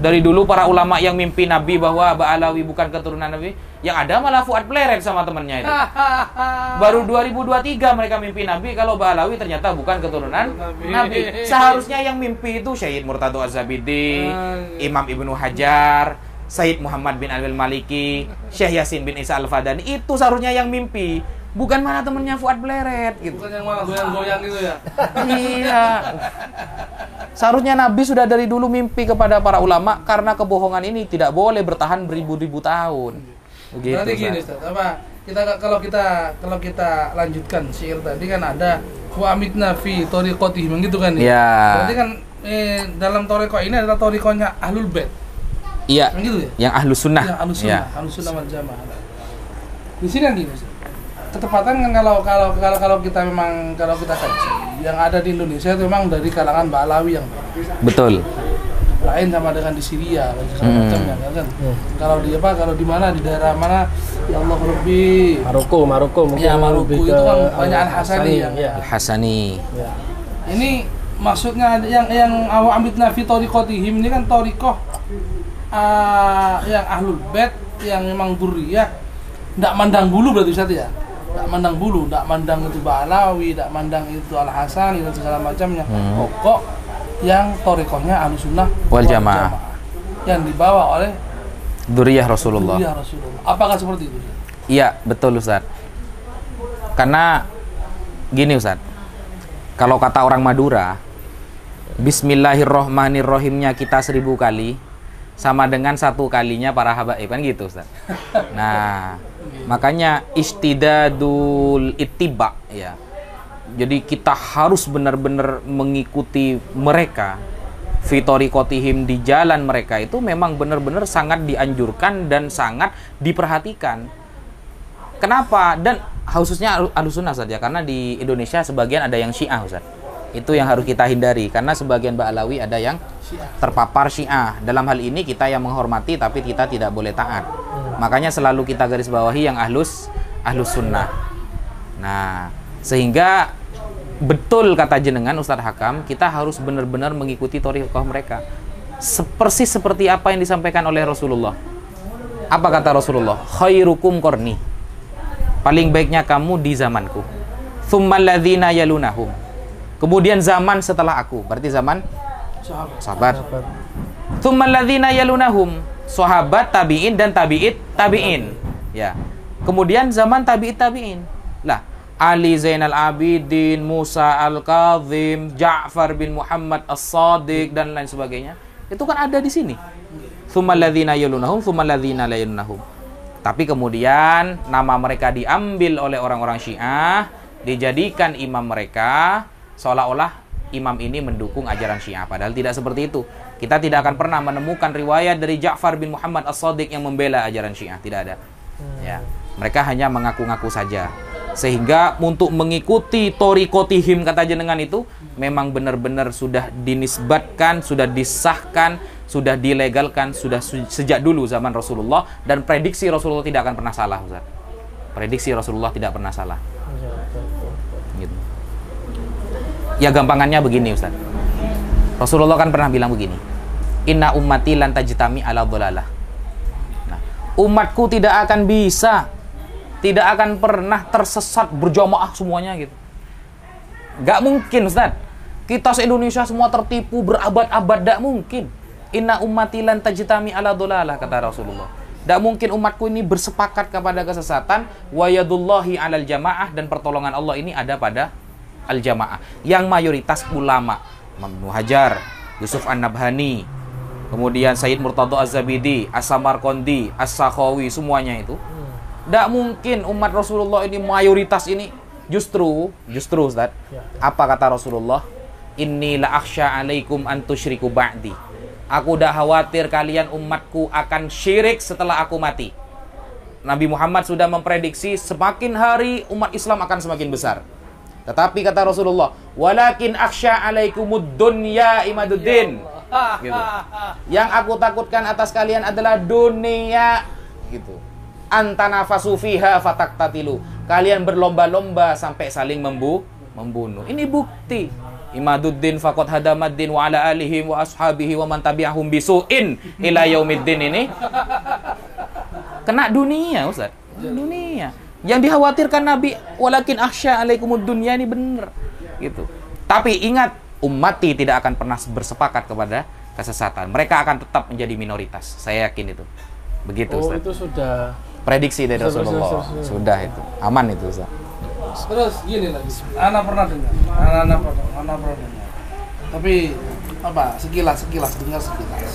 Dari dulu para ulama yang mimpi Nabi bahwa Ba'alawi bukan keturunan Nabi, yang ada malah Fuad Pleret sama temannya itu. Baru 2023 mereka mimpi Nabi kalau Ba'alawi ternyata bukan keturunan Nabi. Seharusnya yang mimpi itu Syahid Murtado Az-Zabidi, Imam Ibnu Hajar, Sayyid Muhammad bin Alwi al-Maliki, Syekh Yasin bin Isa Al-Fadani, itu seharusnya yang mimpi, bukan mana temennya Fuad Pleret gitu. Bukan yang mana goyang-goyang itu ya. Iya. Seharusnya Nabi sudah dari dulu mimpi kepada para ulama, karena kebohongan ini tidak boleh bertahan beribu-ribu tahun. Begitu. Berarti gini, Ustaz, kalau kita lanjutkan syair tadi kan ada wa amitna fi thariqatihim gitu kan ya. Ya. Berarti kan dalam thariqah ini adalah thariqahnya Ahlul Bait. Iya. Gitu ya? Yang ahlus sunnah. Yang ahlus sunnah, Ya. ahlus sunnah wal jamaah. Di sini kan gini, Ustaz. Ketepatan kan kalau kita memang kalau kita kaji yang ada di Indonesia itu memang dari kalangan Ba'alawi yang Betul. lain sama dengan di Syria macamnya kan. Kalau di mana, di daerah mana, ya Allah lebih Maroko mungkin. ya Maroko lebih itu ke kan banyak Al-Hasani yang ya. Al-Hasani. Ya. ini maksudnya yang awal ambil nafi thariqatihim ini kan thariqah yang ahlul bait yang memang dzurriyyah, ndak mandang bulu berarti Ustaz ya. Ndak mandang bulu, ndak mandang itu Ba'alawi, ndak mandang itu Al-Hasani dan segala macamnya. Pokok yang thariqahnya Ahlussunnah Wal Jamaah. yang dibawa oleh Dzurriyyah Rasulullah. dzurriyyah Rasulullah. Apakah seperti itu? Iya, betul Ustaz. Karena gini Ustaz, kalau kata orang Madura, Bismillahirrohmanirrohimnya kita 1000 kali sama dengan 1 kalinya para habaib, kan gitu Ustaz. Nah, makanya istidadul ittiba ya. Jadi kita harus benar-benar mengikuti mereka. Fi thariqatihim, di jalan mereka itu memang benar-benar sangat dianjurkan dan sangat diperhatikan. Kenapa? Dan khususnya Ahlussunnah saja, karena di Indonesia sebagian ada yang Syiah Ustaz. Itu yang harus kita hindari, karena sebagian Ba'alawi ada yang terpapar Syiah. Dalam hal ini kita yang menghormati tapi kita tidak boleh taat. Makanya selalu kita garis bawahi yang ahlus sunnah. Nah, sehingga betul kata jenengan Ustadz Hakam, kita harus benar-benar mengikuti thariqah mereka. Persis seperti apa yang disampaikan oleh Rasulullah. Apa kata Rasulullah? Khairukum qarni. Paling baiknya kamu di zamanku. Tsummal ladzina yalunahum. Kemudian zaman setelah aku, berarti zaman sahabat. Tsummal ladzina yalunahum, sahabat, tabi'in dan tabi'in. Ya. Kemudian zaman tabi'in. Lah, Ali Zainal Abidin, Musa Al-Kazim, Ja'far bin Muhammad As-Sadiq dan lain sebagainya. Itu kan ada di sini. Tsummal ladzina yalunahum, tsummal ladzina la yalunahum. Tapi kemudian nama mereka diambil oleh orang-orang Syiah, dijadikan imam mereka, seolah-olah imam ini mendukung ajaran Syiah. Padahal tidak seperti itu. Kita tidak akan pernah menemukan riwayat dari Ja'far bin Muhammad As-Sadiq yang membela ajaran Syiah. Tidak ada. Ya. Mereka hanya mengaku-ngaku saja. Sehingga untuk mengikuti torikotihim kata jenengan itu memang benar-benar sudah dinisbatkan, sudah disahkan, sudah dilegalkan, sudah sejak dulu zaman Rasulullah, dan prediksi Rasulullah tidak akan pernah salah, Ustaz. Prediksi Rasulullah tidak pernah salah. Gitu. Ya gampangannya begini, Ustaz. Rasulullah kan pernah bilang begini, inna ummati lan tajtami ala dhalalah. Nah, umatku tidak akan bisa, tidak akan pernah tersesat berjamaah semuanya gitu. Gak mungkin, Ustaz. Kita se-Indonesia semua tertipu berabad-abad, gak mungkin. Inna ummati lan tajtami ala dhalalah, kata Rasulullah. Gak mungkin umatku ini bersepakat kepada kesesatan. Wa yadullahi alal jamaah, dan pertolongan Allah ini ada pada al-jamaah. Yang mayoritas ulama, Imam Ibnu Hajar, Yusuf An-Nabhani, kemudian Sayyid Murtadha Az-Zabidi, As-Samarqandi, As-Sakhawi, semuanya itu. Tidak mungkin umat Rasulullah ini mayoritas ini. Justru Ustaz, apa kata Rasulullah? Inni la akhsha alaikum an tusyriku ba'di. Aku dah khawatir kalian umatku akan syirik setelah aku mati. Nabi Muhammad sudah memprediksi semakin hari umat Islam akan semakin besar. Tetapi kata Rasulullah, walakin akhsha alaikumud dunya imaduddin. Gitu. Yang aku takutkan atas kalian adalah dunia, gitu. Antanafasu fiha fataktatilu. Kalian berlomba-lomba sampai saling membunuh. Ini bukti. Imaduddin faqad hadamaddin wa ala alihi wa ashabihi wa man tabi'ahum bisu'in ila yaumiddin ini kena dunia, Ustaz. Dunia. Yang dikhawatirkan Nabi walakin akhsha alaikumud dunya ini benar. Gitu. Tapi ingat, ummati tidak akan pernah bersepakat kepada kesesatan. Mereka akan tetap menjadi minoritas. Saya yakin itu. Begitu, Ustaz. Itu sudah prediksi dari Rasulullah. Sudah itu. Aman itu, Ustaz. Terus gini lagi, anak pernah dengar. Anak pernah dengar. Tapi apa? Sekilas dengar sekilas.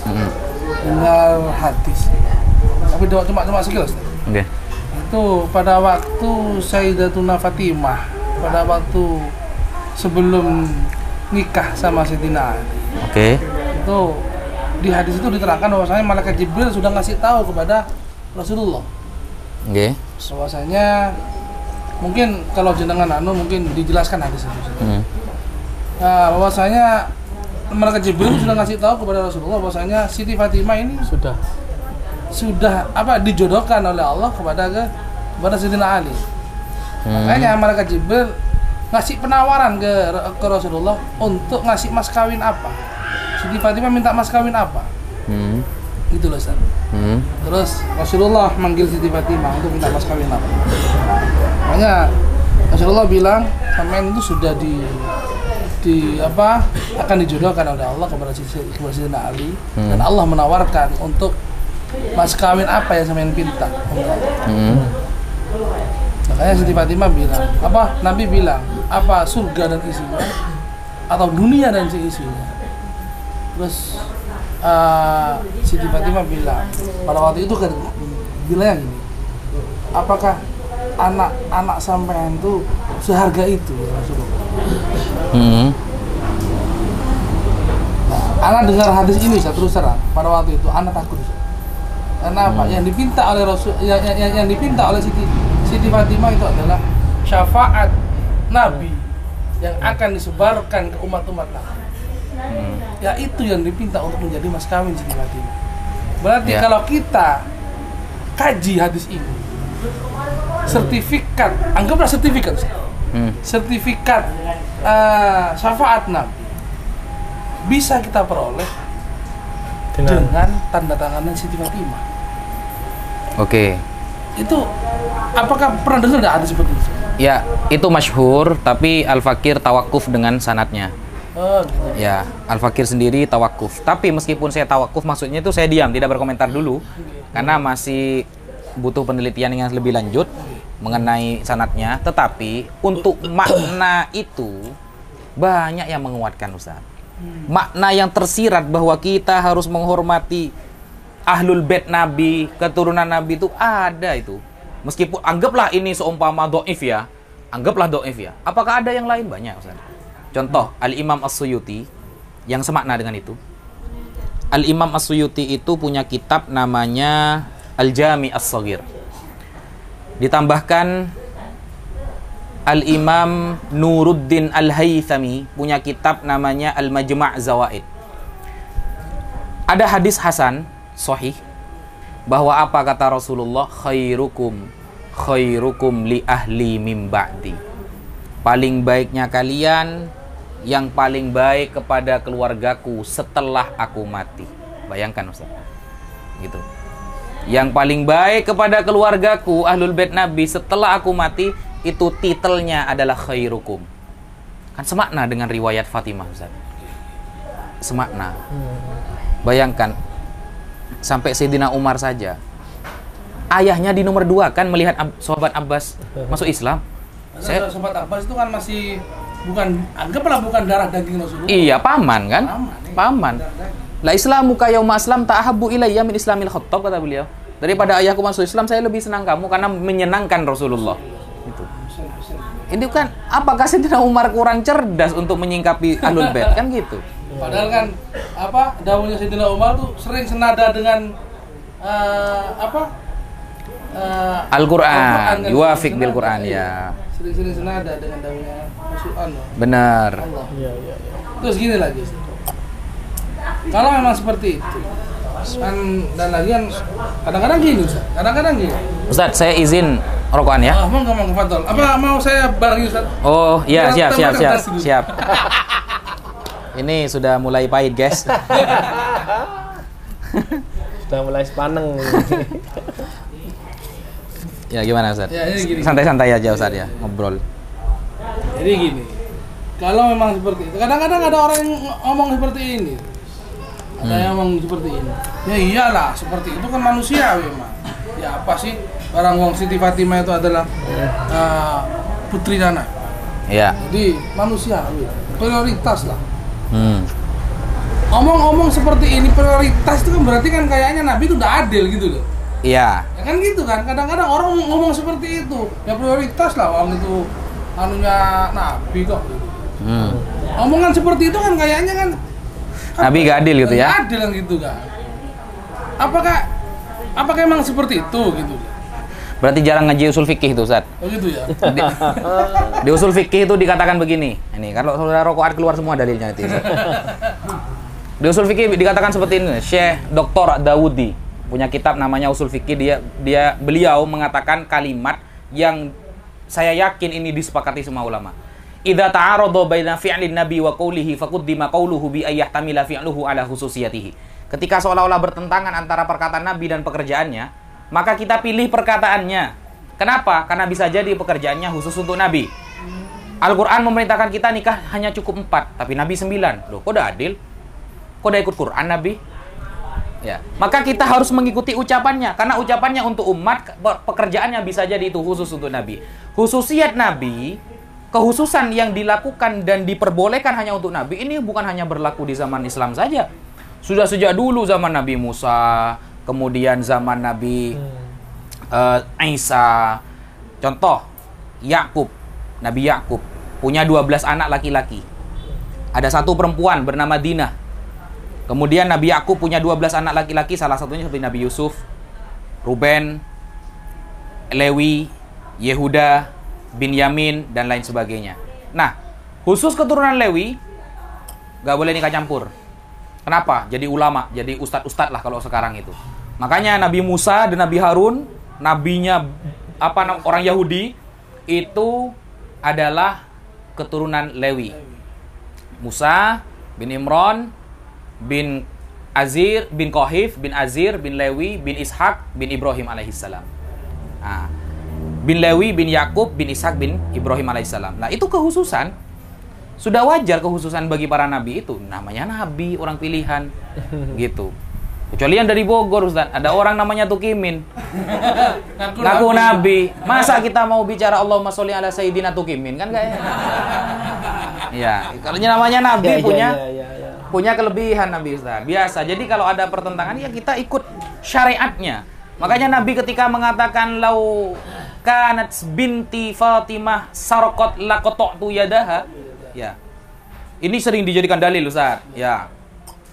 Dengar hadis. Tapi cuma sekilas. Oke. Itu pada waktu Sayyidatuna Fatimah, pada waktu sebelum nikah sama Sayyidina Ali. Oke. Itu di hadis itu diterangkan bahwasanya malaikat Jibril sudah ngasih tahu kepada Rasulullah. Oke. Bahwasanya mungkin kalau jenengan mungkin dijelaskan hadis itu. Nah, bahwasanya malaikat Jibril sudah ngasih tahu kepada Rasulullah bahwasanya Siti Fatimah ini sudah dijodohkan oleh Allah kepada Sayyidina Ali. Makanya malaikat Jibril ngasih penawaran ke Rasulullah untuk ngasih mas kawin apa. Siti Fatimah minta mas kawin apa? Gitu loh, Ustaz. Terus Rasulullah manggil Siti Fatimah untuk minta mas kawin apa. Makanya Rasulullah bilang, sampean itu sudah akan dijodohkan oleh Allah kepada Sayyidina Ali, dan Allah menawarkan untuk mas kawin apa yang sampean pinta. Makanya Siti Fatimah bilang, Nabi bilang, apa surga dan isinya atau dunia dan isinya. Terus Siti Fatimah bilang, pada waktu itu kan bilangnya gini, apakah anak sampean itu seharga itu ya Rasulullah? Nah, anak dengar hadis ini saya terus terang, pada waktu itu anak takut. Karena apa? Yang dipinta oleh Rasul, yang dipinta oleh Siti Fatimah itu adalah syafaat Nabi yang akan disebarkan ke umat-umat Nabi. Ya itu yang dipinta untuk menjadi mas kawin Siti Fatimah. Berarti kalau kita kaji hadis ini, sertifikat, anggaplah sertifikat, sertifikat syafaat Nabi bisa kita peroleh dengan tanda tanganan Siti Fatimah. Oke. Itu apakah pernah dengar nggak hadis seperti itu? Ya, itu masyhur, tapi Al-Fakir tawakuf dengan sanadnya. Oh, gitu. Ya, Al-Fakir sendiri tawakuf. Tapi meskipun saya tawakuf, maksudnya itu saya diam, tidak berkomentar dulu, karena masih butuh penelitian yang lebih lanjut mengenai sanadnya. Tetapi untuk makna itu banyak yang menguatkan, Ustaz. Makna yang tersirat bahwa kita harus menghormati Ahlul Bait Nabi, keturunan Nabi itu ada itu. Meskipun anggaplah ini seumpama dhaif ya, anggaplah dhaif ya. Apakah ada yang lain? Banyak, Ustaz. Contoh, Al-Imam As-Suyuti yang semakna dengan itu. Al-Imam As-Suyuti itu punya kitab namanya Al-Jami As-Saghir. Ditambahkan Al-Imam Nuruddin Al-Haythami punya kitab namanya Al-Majma' Zawaid. Ada hadis hasan sahih bahwa apa kata Rasulullah, khairukum li ahli min ba'di. Paling baiknya kalian yang paling baik kepada keluargaku setelah aku mati. Bayangkan Ustaz. Gitu. Yang paling baik kepada keluargaku Ahlul Bait Nabi setelah aku mati, itu titelnya adalah khairukum. Kan semakna dengan riwayat Fatimah Ustaz. Semakna. Bayangkan sampai Sayyidina Umar saja, ayahnya di nomor 2 kan melihat sahabat Abbas masuk Islam. Sahabat Abbas itu kan masih anggaplah bukan darah daging Rasulullah. Iya, paman kan? Paman. La islamuka yauma aslam ta'ahabbu ilayya min islamil Khattab, kata beliau. Daripada ayahku masuk Islam, saya lebih senang kamu karena menyenangkan Rasulullah. Itu. Ini kan apakah Sayyidina Umar kurang cerdas untuk menyingkapi Ahlul Bait kan gitu. Padahal kan daunnya Sayyidina Umar tuh sering senada dengan Al-Qur'an, kan, yuwafiq bil Qur'an ya. Sering-sering senada dengan daunnya Rasulullah. Benar. Iya. Terus gini lagi. Kalau memang seperti itu, kan dan lagi kan kadang-kadang gini, Ustaz. Kadang-kadang gini. Ustaz, saya izin rokokan ya. Monggo Fadol. Apa mau saya barengi Ustaz? Oh, iya, Biar siap. Ini sudah mulai pahit, guys. Sudah mulai sepaneng. Ya, gimana Ustaz? Ya, ini gini. Santai-santai aja Ustaz ya, ngobrol. Jadi gini. Kalau memang seperti itu, kadang-kadang ada orang yang ngomong seperti ini. Ada yang ngomong seperti ini. Ya iyalah, seperti itu kan manusiawi memang. Ya apa sih? Barang wong Siti Fatimah itu adalah putri Nana. Iya. Jadi manusiawi, prioritas lah. Omong-omong seperti ini prioritas itu kan berarti kan kayaknya Nabi itu udah adil gitu loh. Iya. Ya kan gitu kan. Kadang-kadang orang ngomong seperti itu. Ya prioritas lah orang itu anunya Nabi kok. Omongan seperti itu kan kayaknya kan Nabi gak adil gitu ya? Gak adil kan gitu kan. Apakah emang seperti itu gitu? Berarti jarang ngaji usul fikih itu Ustaz. Oh gitu ya. Di usul fikih itu dikatakan begini. Ini kalau saudara rokokan keluar semua dalilnya itu. Di usul fikih dikatakan seperti ini. Syekh Dr. Dawudi punya kitab namanya Usul Fikih. Beliau mengatakan kalimat yang saya yakin ini disepakati semua ulama. Idza ta'arada baina fi'lin nabi wa qawlihi faqaddima qawluhu bi ayyahtamila fi'luhu ala khususiyatihi. Ketika seolah-olah bertentangan antara perkataan Nabi dan pekerjaannya, maka kita pilih perkataannya. Kenapa? Karena bisa jadi pekerjaannya khusus untuk Nabi. Al-Qur'an memerintahkan kita nikah hanya cukup 4, tapi Nabi 9. Loh, kok udah adil? Kok udah ikut Quran Nabi? Ya, maka kita harus mengikuti ucapannya karena ucapannya untuk umat, pekerjaannya bisa jadi itu khusus untuk Nabi. Khususiat Nabi, kehususan yang dilakukan dan diperbolehkan hanya untuk Nabi ini bukan hanya berlaku di zaman Islam saja. Sudah sejak dulu zaman Nabi Musa, kemudian zaman Nabi Isa. Contoh, Nabi Yakub punya 12 anak laki-laki. Ada satu perempuan bernama Dinah. Kemudian Nabi Yakub punya 12 anak laki-laki, salah satunya seperti Nabi Yusuf, Ruben, Lewi, Yehuda, Binyamin, dan lain sebagainya. Nah, khusus keturunan Lewi gak boleh nikah campur. Kenapa? Jadi ulama, jadi ustadz-ustadz lah kalau sekarang itu. Makanya Nabi Musa dan Nabi Harun, nabinya orang Yahudi, itu adalah keturunan Lewi. Musa bin Imran bin Azir bin Kohif bin Azir bin Lewi bin Ishak bin Ibrahim alaihissalam. Nah, bin Lewi bin Yakub bin Ishak bin Ibrahim alaihissalam. Nah, itu kehususan. Sudah wajar kehususan bagi para nabi itu. Namanya nabi, orang pilihan. Gitu. Kecuali yang dari Bogor, Ustaz. Ada orang namanya Tukimin. Ngaku nabi. Masa kita mau bicara Allahumma sholli ala Sayyidina Tukimin? Kan kayaknya. Ya, kalau namanya nabi punya kelebihan Nabi Ustaz. Biasa. Jadi kalau ada pertentangan ya kita ikut syariatnya. Makanya Nabi ketika mengatakan lau kanat binti Fatimah sarqat laqata'tu yadaha. Ya. Ini sering dijadikan dalil Ustaz. Ya.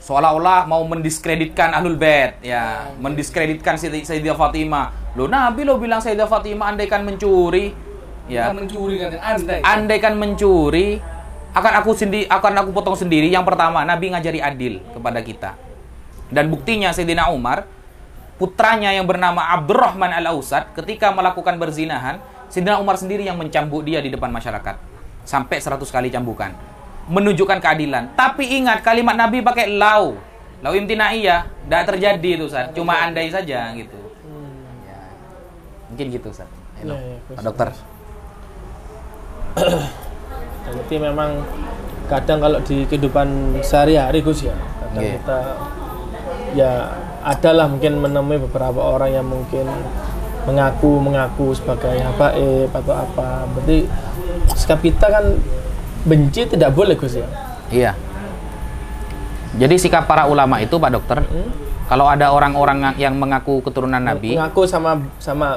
seolah-olah mau mendiskreditkan Ahlul Bait, ya, mendiskreditkan Sayyidah Fatimah. Loh, Nabi lo bilang Sayyidah Fatimah andaikan mencuri, ya. Mencuri kan, Andaikan mencuri, akan aku potong sendiri. Yang pertama, Nabi ngajari adil kepada kita. Dan buktinya Sayyidina Umar, putranya yang bernama Abdurrahman Al-Ausad, ketika melakukan berzinahan, Sayyidina Umar sendiri yang mencambuk dia di depan masyarakat. Sampai 100 kali cambukan. Menunjukkan keadilan. Tapi ingat, kalimat Nabi pakai lau imtinaiyah, tidak terjadi itu, Ustaz. Cuma andai saja gitu. Ya. Mungkin gitu, Ustaz. Pak Dokter. Jadi memang kadang kalau di kehidupan sehari-hari, Gus, ya, kadang kita ya adalah mungkin menemui beberapa orang yang mungkin mengaku sebagai habaib atau apa. Berarti sikap kita kan benci tidak boleh, Gus, ya. Iya. Jadi sikap para ulama itu, Pak Dokter, kalau ada orang-orang yang mengaku keturunan Nabi, mengaku sama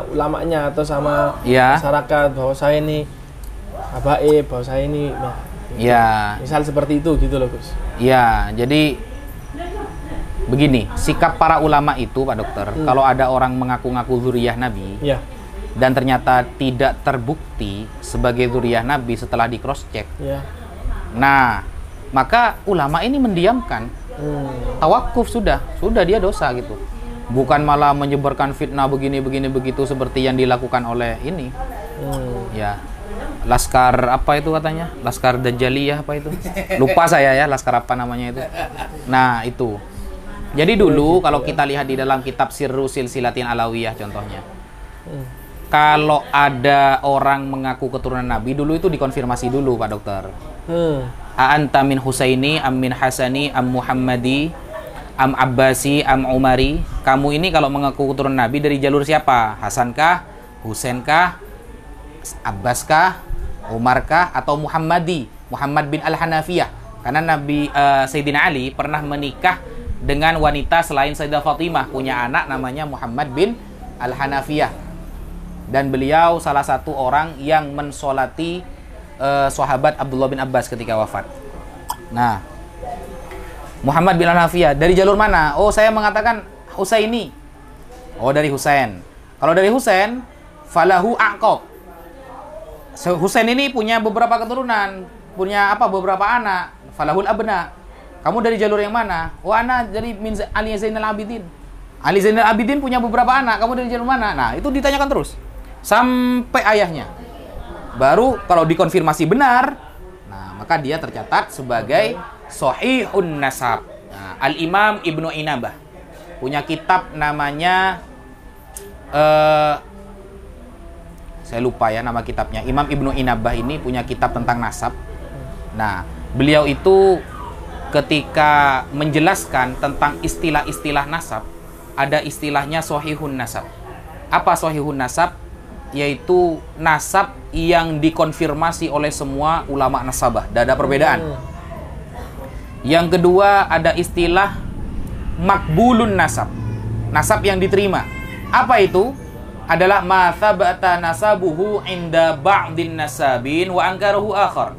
ulamanya atau sama masyarakat bahwa saya ini habaib, bahwa saya ini misal seperti itu gitu loh, Gus. Iya, jadi begini, sikap para ulama itu, Pak Dokter, kalau ada orang mengaku-ngaku zuriyah Nabi, dan ternyata tidak terbukti sebagai zuriyah Nabi setelah di cross check, nah, maka ulama ini mendiamkan, tawakuf sudah dia dosa gitu, bukan malah menyebarkan fitnah begini begitu seperti yang dilakukan oleh ini, ya. Laskar apa itu katanya? Laskar Dajjaliyah apa itu? Lupa saya ya, laskar apa namanya itu. Nah, itu. Jadi dulu kalau kita lihat di dalam kitab Sirru Silsilatin Alawiyah contohnya. Kalau ada orang mengaku keturunan Nabi, dulu itu dikonfirmasi dulu, Pak Dokter. A'anta min Husaini, am min Hasani, am Muhammadi, am Abbasi, am Umari. Kamu ini kalau mengaku keturunan Nabi dari jalur siapa? Hasankah? Husainkah? Abbaskah? Umarkah? Atau Muhammadi? Muhammad bin Al-Hanafiyah. Karena Nabi Sayyidina Ali pernah menikah dengan wanita selain Sayyidah Fatimah, punya anak namanya Muhammad bin Al-Hanafiyah. Dan beliau salah satu orang yang mensolati sahabat Abdullah bin Abbas ketika wafat. Nah, Muhammad bin Al-Hanafiyah dari jalur mana? Oh, saya mengatakan Husaini. Oh, dari Husain. Kalau dari Husain, falahu aqab. Husain ini punya beberapa keturunan, punya beberapa anak. Falahul abna. Kamu dari jalur yang mana? Oh, ana dari min Ali Zainal Abidin. Ali Zainal Abidin punya beberapa anak. Kamu dari jalur mana? Nah, itu ditanyakan terus sampai ayahnya. Baru kalau dikonfirmasi benar, nah maka dia tercatat sebagai Shahihun Nasab. Nah, Al-Imam Ibnu Inabah punya kitab namanya saya lupa ya nama kitabnya. Imam Ibnu Inabah ini punya kitab tentang nasab. Nah, beliau itu ketika menjelaskan tentang istilah-istilah nasab, ada istilahnya Shahihun Nasab. Apa Shahihun Nasab? Yaitu nasab yang dikonfirmasi oleh semua ulama nasabah. Tidak ada perbedaan. Yang kedua ada istilah Makbulun Nasab. Nasab yang diterima. Apa itu? Adalah ma thabata nasabuhu inda ba'din nasabin wa angkaruhu akhar.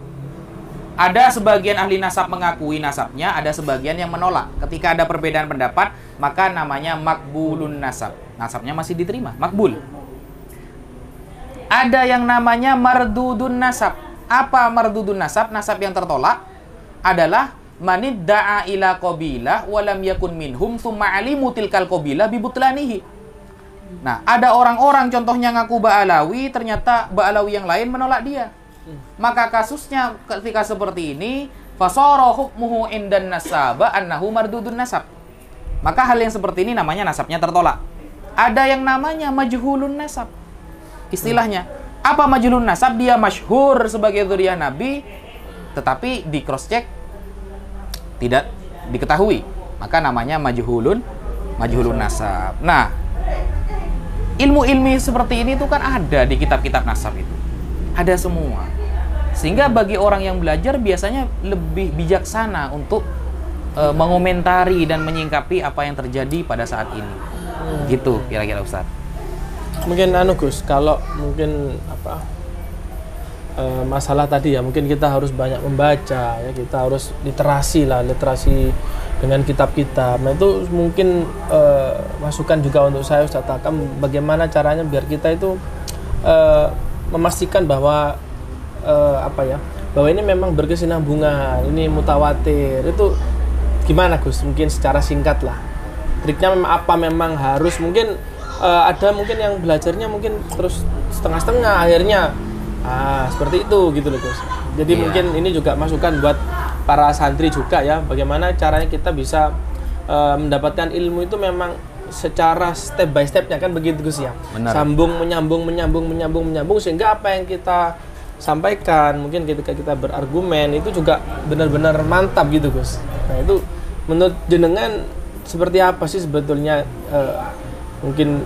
Ada sebagian ahli nasab mengakui nasabnya, ada sebagian yang menolak. Ketika ada perbedaan pendapat, maka namanya makbulun nasab. Nasabnya masih diterima, makbul. Ada yang namanya mardudun nasab. Apa mardudun nasab? Nasab yang tertolak adalah manid da'a ila qabilah wa lam yakun minhum thumma alimu tilkal qabilah bibutlanihi. Nah, ada orang-orang contohnya ngaku Ba'alawi, ternyata Ba'alawi yang lain menolak dia. Maka kasusnya ketika seperti ini, fasara hukmuhu indan nasaba annahu mardudun nasab. Maka hal yang seperti ini namanya nasabnya tertolak. Ada yang namanya majhulun nasab. Istilahnya, apa majhulun nasab? Dia masyhur sebagai dzurriyyah Nabi, tetapi di cross check tidak diketahui. Maka namanya majhulun nasab. Nah, ilmu-ilmu seperti ini tuh kan ada di kitab-kitab nasab itu. Ada semua. Sehingga bagi orang yang belajar biasanya lebih bijaksana untuk mengomentari dan menyingkapi apa yang terjadi pada saat ini. Gitu kira-kira Ustaz. Mungkin Gus, kalau mungkin masalah tadi ya, mungkin kita harus banyak membaca ya, kita harus literasi dengan kitab-kitab. Nah itu mungkin masukan juga untuk saya Ustaz Hakam, bagaimana caranya biar kita itu memastikan bahwa bahwa ini memang berkesinambungan, ini mutawatir. Itu gimana Gus? Mungkin secara singkat lah. Triknya memang harus mungkin ada mungkin yang belajarnya mungkin terus setengah-setengah akhirnya seperti itu gitu loh Gus. Jadi mungkin ini juga masukan buat para santri juga ya, bagaimana caranya kita bisa mendapatkan ilmu itu memang secara step by stepnya kan begitu Gus ya. Benar. Sambung menyambung sehingga apa yang kita sampaikan mungkin ketika kita berargumen itu juga benar-benar mantap gitu Gus. Nah itu menurut jenengan seperti apa sih sebetulnya mungkin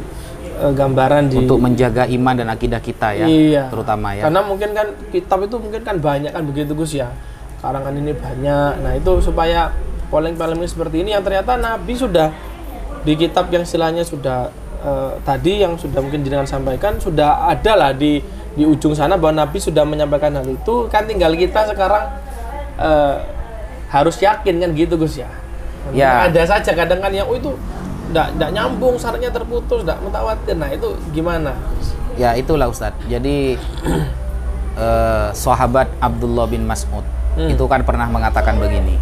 gambaran untuk menjaga iman dan akidah kita ya, iya, terutama ya. Karena mungkin kan kitab itu mungkin kan banyak kan begitu Gus ya. Karangan ini banyak. Nah, itu supaya polemik-polemik seperti ini yang ternyata Nabi sudah di kitab yang istilahnya sudah tadi yang sudah mungkin jenengan sampaikan sudah ada lah di ujung sana bahwa Nabi sudah menyampaikan hal itu, kan tinggal kita sekarang harus yakin kan gitu Gus ya. Ya. Ada saja kadang kan yang itu enggak nyambung, syaratnya terputus, enggak mutawatir. Nah, itu gimana? Ya, itulah Ustadz. Jadi sahabat Abdullah bin Mas'ud itu kan pernah mengatakan begini.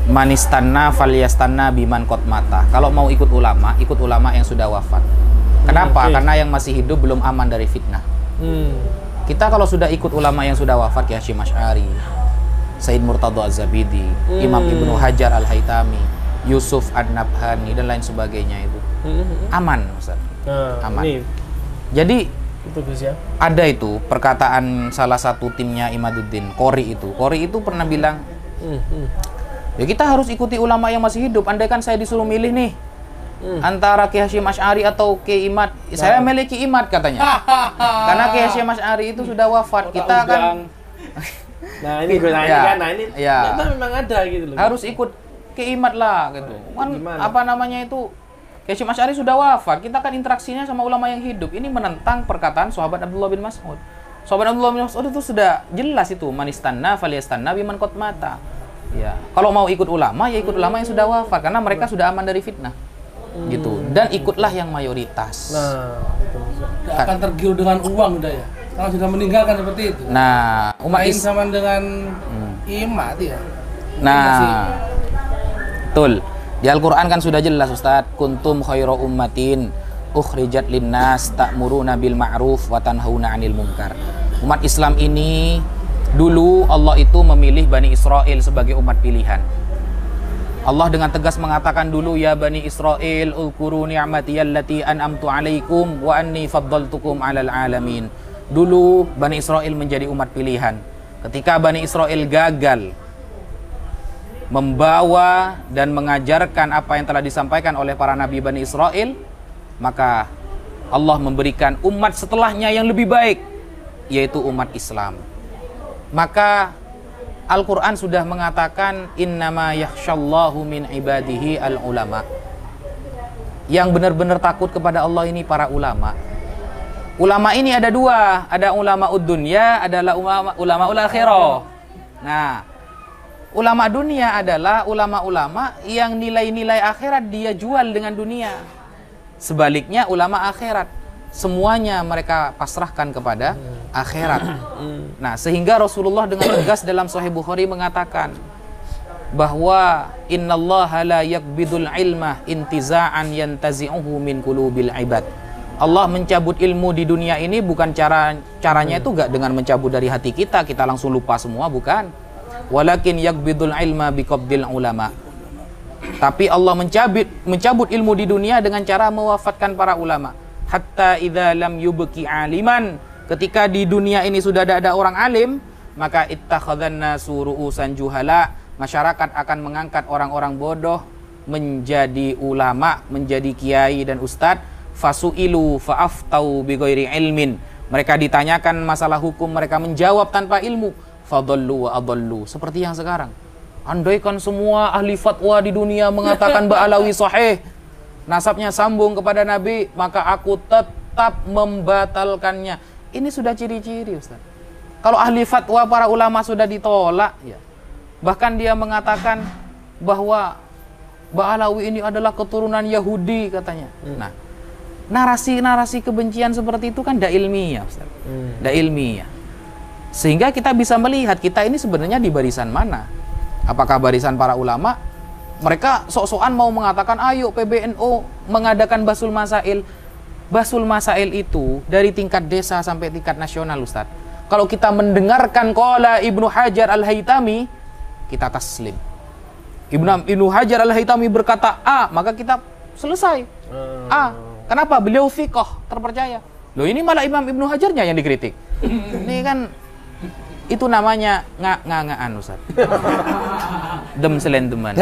Manistanna falyastanna biman qad mata. Kalau mau ikut ulama yang sudah wafat. Kenapa? Karena yang masih hidup belum aman dari fitnah. Kita kalau sudah ikut ulama yang sudah wafat, kayak Hasyim Asy'ari, Said Murtadha Az-Zabidi, Imam Ibnu Hajar Al-Haytami, Yusuf Ad-Nabhani dan lain sebagainya itu aman, Ustaz. Aman. Jadi itu Gus ya. Ada itu perkataan salah satu timnya Imaduddin, Qori itu pernah bilang, ya kita harus ikuti ulama yang masih hidup. Andaikan saya disuruh milih nih antara Ki Hasyim Asy'ari atau Ki Imad, saya milih Ki Imad katanya. Karena Ki Hasyim Asy'ari itu sudah wafat. Kita kan nah ini gue nanya kan, nah ini ternyata memang ada gitu loh. Harus ikut Ki Imad lah gitu. Kan apa namanya itu, Ki Hasyim Asy'ari sudah wafat. Kita kan interaksinya sama ulama yang hidup. Ini menentang perkataan sahabat Abdullah bin Mas'ud. Sahabat Abdullah bin Mas'ud itu sudah jelas itu, manistanna falyastanna biman qad mata. Ya, kalau mau ikut ulama ya ikut ulama yang sudah wafat karena mereka sudah aman dari fitnah. Gitu. Dan ikutlah yang mayoritas. Nah, tidak akan tergiur dengan uang udah ya. Kalau sudah meninggalkan seperti itu. Nah, umat sama dengan imat ya. Nah, betul. Di Al-Quran kan sudah jelas Ustadz, kuntum khairu ummatin ukhrijat linnas ta'muruna bil ma'ruf wa tanhauna 'anil munkar. Umat Islam ini dulu Allah itu memilih Bani Israel sebagai umat pilihan. Allah dengan tegas mengatakan dulu, ya Bani Israel ulkuru ni'matiyallati an'amtu 'alaikum wa anni faddaltukum 'alal 'alamin. Dulu Bani Israel menjadi umat pilihan. Ketika Bani Israel gagal membawa dan mengajarkan apa yang telah disampaikan oleh para nabi Bani Israel, maka Allah memberikan umat setelahnya yang lebih baik, yaitu umat Islam. Maka Al-Quran sudah mengatakan innama yakhshallahu min ibadihi al-ulama. Yang benar-benar takut kepada Allah ini para ulama. Ulama ini ada dua, ada ulama ud-dunya, adalah ulama ul-akhirah. Nah, ulama dunia adalah ulama-ulama yang nilai-nilai akhirat dia jual dengan dunia. Sebaliknya ulama akhirat, semuanya mereka pasrahkan kepada akhirat. Nah, sehingga Rasulullah dengan tegas dalam Sahih Bukhari mengatakan bahwa innallaha la yaqbidul ilma intiza'an yantazi'uhu min qulubil ibad. Allah mencabut ilmu di dunia ini bukan caranya itu enggak dengan mencabut dari hati kita langsung lupa semua, bukan. Walakin yaqbidul ilma biqabdil ulama. Tapi Allah mencabut ilmu di dunia dengan cara mewafatkan para ulama. Hatta idza lam yubqi aliman, ketika di dunia ini sudah ada orang alim, maka ittakhadhan nasu ru'usan juhala, masyarakat akan mengangkat orang-orang bodoh menjadi ulama, menjadi kiai dan ustadz. Fasu'ilu fa'aftau bighairi ilmin, mereka ditanyakan masalah hukum, mereka menjawab tanpa ilmu. Fadallu wa adallu, seperti yang sekarang. Andaikan semua ahli fatwa di dunia mengatakan Ba'alawi sahih, nasabnya sambung kepada Nabi, maka aku tetap membatalkannya. Ini sudah ciri-ciri, Ustaz. Kalau ahli fatwa para ulama sudah ditolak, ya. Bahkan dia mengatakan bahwa Ba'alawi ini adalah keturunan Yahudi katanya. Nah, narasi-narasi kebencian seperti itu kan tidak ilmiah, Ustaz. Tidak ilmiah. Sehingga kita bisa melihat kita ini sebenarnya di barisan mana. Apakah barisan para ulama? Mereka sok-sokan mau mengatakan ayo PBNU mengadakan Basul Masail. Basul Masail itu dari tingkat desa sampai tingkat nasional, Ustaz. Kalau kita mendengarkan qala Ibnu Hajar Al-Haytami, kita taslim. Ibnu Hajar Al-Haytami berkata A, maka kita selesai. A. Kenapa? Beliau fiqh, terpercaya. Loh, ini malah Imam Ibnu Hajarnya yang dikritik. Ini kan itu namanya ngak-ngakan, Ustaz. Dem selendeman.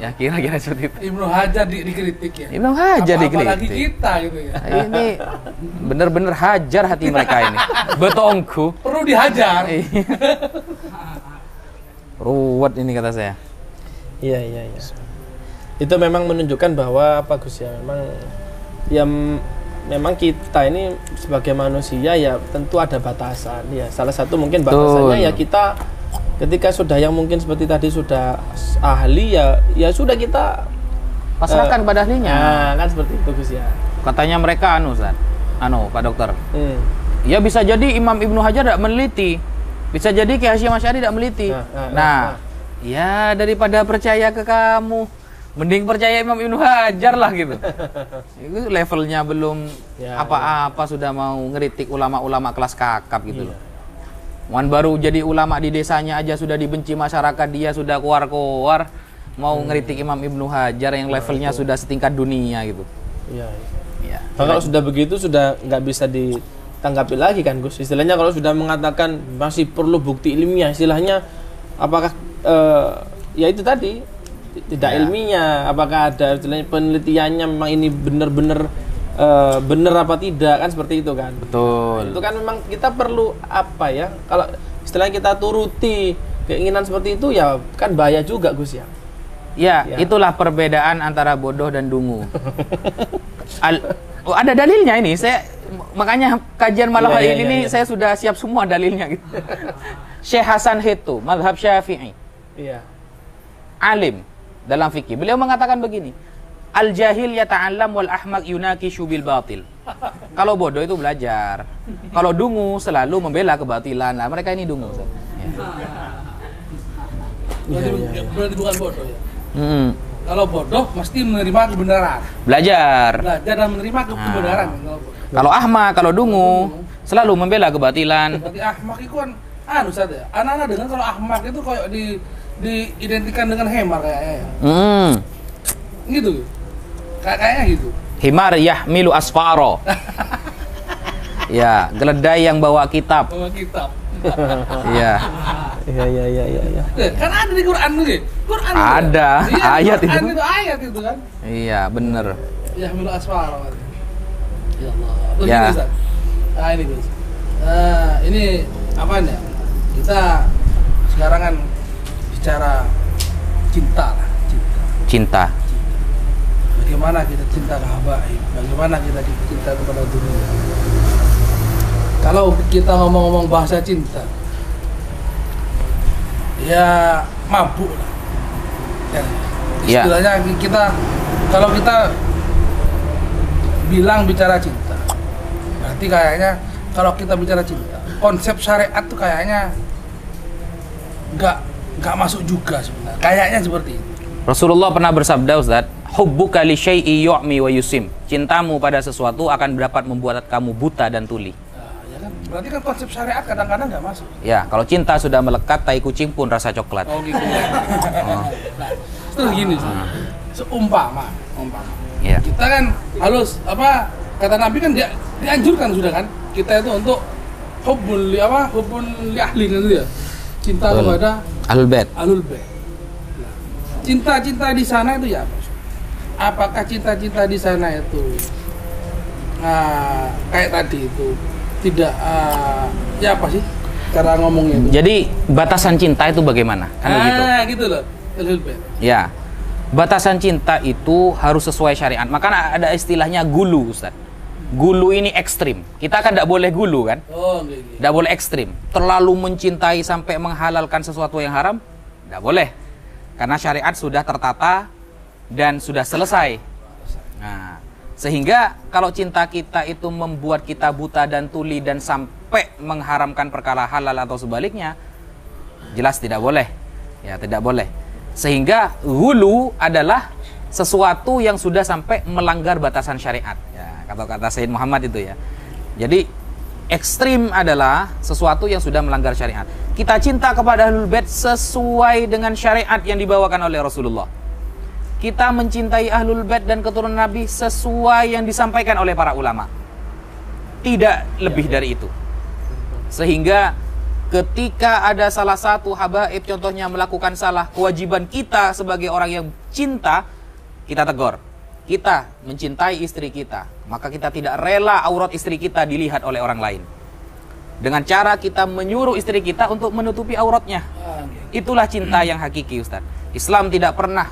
Ya, kira-kira seperti itu. Ibnu Hajar dikritik ya. Ibnu Hajar dikritik. Apalagi kita gitu ya. Ini benar-benar hajar hati mereka ini. Betongku. Perlu dihajar. Ruwet ini kata saya. Iya. Itu memang menunjukkan bahwa apa Gus ya, memang kita ini sebagai manusia ya tentu ada batasan ya. Salah satu mungkin batasannya ya kita ketika sudah yang mungkin seperti tadi sudah ahli ya sudah kita pasrahkan pada ahlinya. Nah, kan seperti itu Gus ya. Katanya mereka Ustaz. Pak Dokter. Ya bisa jadi Imam Ibnu Hajar tidak meneliti. Bisa jadi Ki Hasyim Asy'ari tidak meneliti. Ya daripada percaya ke kamu, mending percaya Imam Ibnu Hajar lah gitu. Itu levelnya belum apa-apa sudah mau ngeritik ulama-ulama kelas kakap gitu loh. Wan baru jadi ulama di desanya aja sudah dibenci masyarakat, dia sudah keluar-keluar mau ngeritik Imam Ibnu Hajar yang levelnya sudah setingkat dunia gitu. Iya. Kalau sudah begitu sudah nggak bisa ditanggapi lagi kan Gus. Istilahnya kalau sudah mengatakan masih perlu bukti ilmiah, istilahnya apakah ya itu tadi tidak ilmiah, apakah ada istilahnya penelitiannya memang ini benar-benar benar apa tidak kan seperti itu kan. Betul. Itu kan memang kita perlu apa ya, kalau istilahnya kita turuti keinginan seperti itu ya kan bahaya juga Gus ya. Ya, itulah perbedaan antara bodoh dan dungu. Ada dalilnya ini, makanya kajian malam hari ini saya sudah siap semua dalilnya gitu. Syekh Hasan Hittu, mazhab Syafi'i. Iya. Alim dalam fikih. Beliau mengatakan begini, al-jahil yata'allam wal ahmaq yunakishu bil batil. Kalau bodoh itu belajar. Kalau dungu selalu membela kebatilan. Nah, mereka ini dungu. Berarti bukan bodoh ya. Kalau bodoh mesti menerima kebenaran. Belajar dan menerima kebenaran. Kalau ahmak, kalau dungu selalu membela kebatilan. Berarti ahmak itu kan Ustaz ya. Anak-anak dengar kalau ahmak itu kayak diidentikan dengan hemar kayaknya. Gitu. Kayaknya gitu. Himar yahmilu asfaro. Ya, keledai yang bawa kitab. Bawa kitab. Iya. Iya. Kan ada di Quran tuh, Quran. Ada ayat itu. Quran itu ayat itu kan. Iya, bener. Yahmilu asfaro. Ya Allah. Terus Ya. ini Ustaz. Ini Gus. Ini apa nih? Kita sekarang kan bicara cinta lah, cinta. Bagaimana kita cinta ke habaib, bagaimana kita cinta kepada dunia. Kalau kita ngomong-ngomong bahasa cinta, ya mabuk lah. Istilahnya kita, kalau kita bilang bicara cinta, berarti kayaknya kalau kita bicara cinta, konsep syariat tuh kayaknya nggak masuk juga sebenarnya. Kayaknya seperti itu. Rasulullah pernah bersabda, Ustaz, hubbuka li syai'i yu'mi wa yusim. Cintamu pada sesuatu akan dapat membuat kamu buta dan tuli. Ya kan? Berarti kan konsep syariat kadang-kadang nggak masuk. Ya, kalau cinta sudah melekat, tai kucing pun rasa coklat. Oh gitu. Nah, terus gini, seumpama. Ya. Kita kan harus kata Nabi kan dianjurkan sudah kan kita itu untuk hubbul li ahli kan ya. Cinta kepada Ahlul Bait. Nah, cinta di sana itu ya apa? Apakah cinta di sana itu kayak tadi itu tidak ya apa sih cara ngomongnya itu? Jadi batasan cinta itu bagaimana? Kan begitu. Gitu loh. Ahlul Bait. Ya. Batasan cinta itu harus sesuai syariat. Maka ada istilahnya gulu, Ustaz. Gulu ini ekstrim. Kita kan tidak boleh gulu kan? Oh, nggih. Tidak boleh ekstrim. Terlalu mencintai sampai menghalalkan sesuatu yang haram, tidak boleh. Karena syariat sudah tertata dan sudah selesai. Nah, sehingga kalau cinta kita itu membuat kita buta dan tuli dan sampai mengharamkan perkara halal atau sebaliknya, jelas tidak boleh. Ya, tidak boleh. Sehingga gulu adalah sesuatu yang sudah sampai melanggar batasan syariat. Ya, kata Sayyid Muhammad itu ya. Jadi ekstrim adalah sesuatu yang sudah melanggar syariat. Kita cinta kepada Ahlul Bait sesuai dengan syariat yang dibawakan oleh Rasulullah. Kita mencintai Ahlul Bait dan keturunan Nabi sesuai yang disampaikan oleh para ulama. Tidak lebih dari itu. Sehingga ketika ada salah satu habaib contohnya melakukan salah, kewajiban kita sebagai orang yang cinta, kita tegur. Kita mencintai istri kita, maka kita tidak rela aurat istri kita dilihat oleh orang lain. Dengan cara kita menyuruh istri kita untuk menutupi auratnya. Itulah cinta yang hakiki, Ustaz. Islam tidak pernah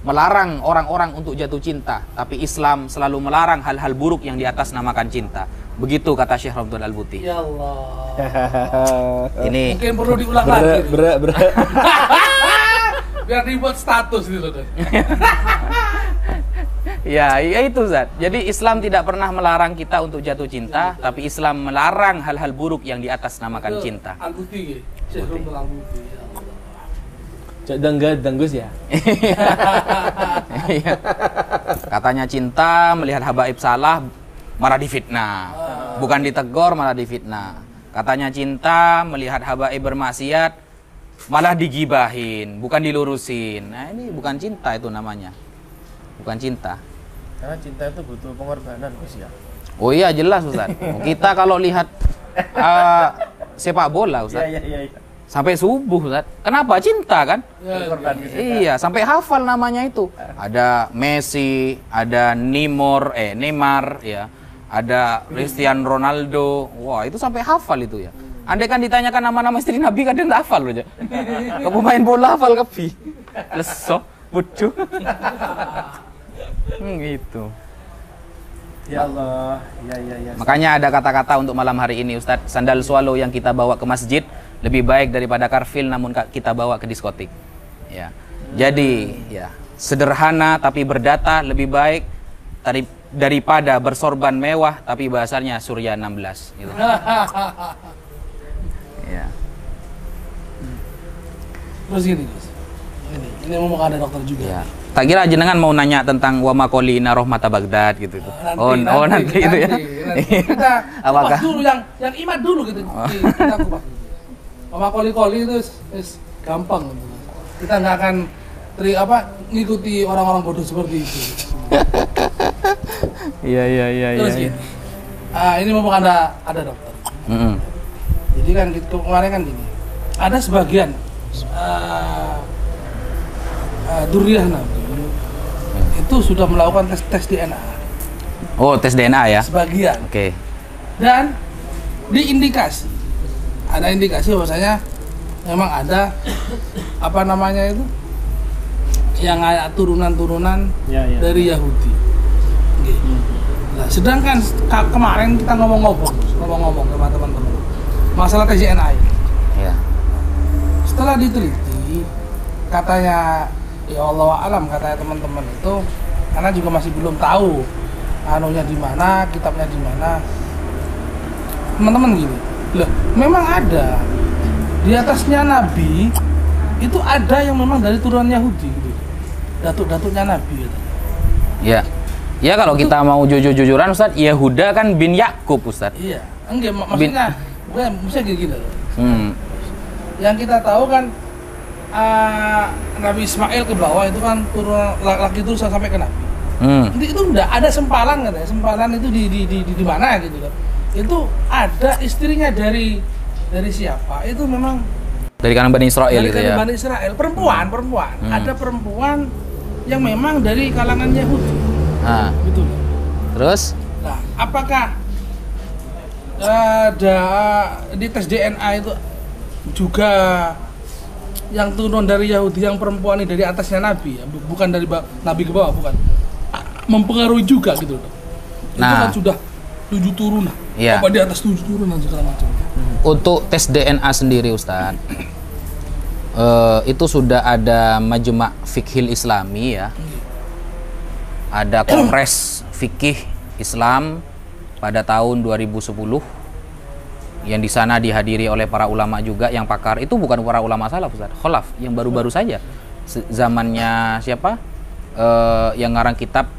melarang orang-orang untuk jatuh cinta, tapi Islam selalu melarang hal-hal buruk yang di atas namakan cinta. Begitu kata Syekh Ramdhan Al-Buti. Ya Allah. Ini mungkin perlu diulang lagi. Berat. Biar dibuat status gitu kan. Ya itu Zat. Jadi Islam tidak pernah melarang kita untuk jatuh cinta, tapi Islam melarang hal-hal buruk yang di atas namakan cinta. Al-Buti, Syekh Ramdhan Al-Buti. Cak danggus ya. Iya. Katanya cinta melihat habaib salah malah difitnah. Bukan ditegur malah difitnah. Katanya cinta melihat habaib bermaksiat malah digibahin, bukan dilurusin. Nah, ini bukan cinta itu namanya. Bukan cinta. Karena cinta itu butuh pengorbanan, Gus ya. Oh iya jelas Ustaz. Kita kalau lihat sepak bola Ustaz. Iya. Sampai subuh Ustaz. Kenapa? Cinta kan? Ya. Iya, sampai hafal namanya itu. Ada Messi, ada Neymar ya. Ada Cristiano Ronaldo. Wah, itu sampai hafal itu ya. Andai kan ditanyakan nama-nama istri Nabi kadang tak hafal aja. Kamu main bola hafal kepi. Leso, bodoh. Gitu. Ya Allah. Ya. Makanya ada kata-kata untuk malam hari ini Ustadz. Sandal swallow yang kita bawa ke masjid lebih baik daripada karfil namun kita bawa ke diskotik. Ya. Jadi ya sederhana tapi berdata lebih baik daripada bersorban mewah tapi bahasanya Surya 16 gitu. Ya. Terus gini Gus. Ini mau ada dokter juga. Ya. Tak kira jenengan mau nanya tentang wa maqolina rahmata Baghdad gitu. Nanti itu ya. Kita apakah dulu yang iman dulu gitu. Kita kupas. Wa maqoli itu gampang gitu. Kita nggak akan ngikuti orang-orang bodoh seperti itu. Iya. Terus gini. Ini mau ada dokter. Jadi kan gitu kemarin kan gini. Ada sebagian duriyah Nabi itu sudah melakukan tes DNA. Oh, tes DNA ya? Sebagian. Oke. Dan ada indikasi bahwasanya memang ada yang ada turunan-turunan dari Yahudi. Nah, sedangkan kemarin kita ngomong-ngomong sama teman-teman masalah tes DNA ini. Ya. Setelah diteliti, katanya ya Allah alam, katanya teman-teman itu karena juga masih belum tahu anunya di mana, kitabnya di mana. Teman-teman gini, loh, memang ada di atasnya Nabi itu ada yang memang dari turunan Yahudi gitu. Datuk-datuknya Nabi gitu. Ya. Ya kalau kita mau jujur-jujuran Ustaz, Yehuda kan bin Yakub Ustaz. Iya. Enggak, maksudnya maksudnya gini loh. Yang kita tahu kan Nabi Ismail ke bawah itu kan turunan laki itu sampai ke Nabi. Itu enggak ada sempalan katanya. Sempalan itu di mana gitu loh. Itu ada istrinya dari siapa? Itu memang dari kalangan Bani Israel gitu ya. Dari Bani Israel, perempuan. Ada perempuan yang memang dari kalangan Yahudi. Gitu loh. Terus? Nah, apakah ada di tes DNA itu juga yang turun dari Yahudi yang perempuan ini dari atasnya Nabi ya? Bukan dari Nabi ke bawah, bukan, mempengaruhi juga gitu loh. Itu kan sudah 7 turunan. Iya. Apa di atas 7 turunan segala macam. Untuk tes DNA sendiri Ustadz, itu sudah ada Majma' Fiqhil Islami ya. Ada Kongres Fikih Islam pada tahun 2010 yang di sana dihadiri oleh para ulama juga yang pakar. Itu bukan para ulama salaf Ustadz, kholaf yang baru-baru saja. Zamannya siapa? Yang ngarang kitab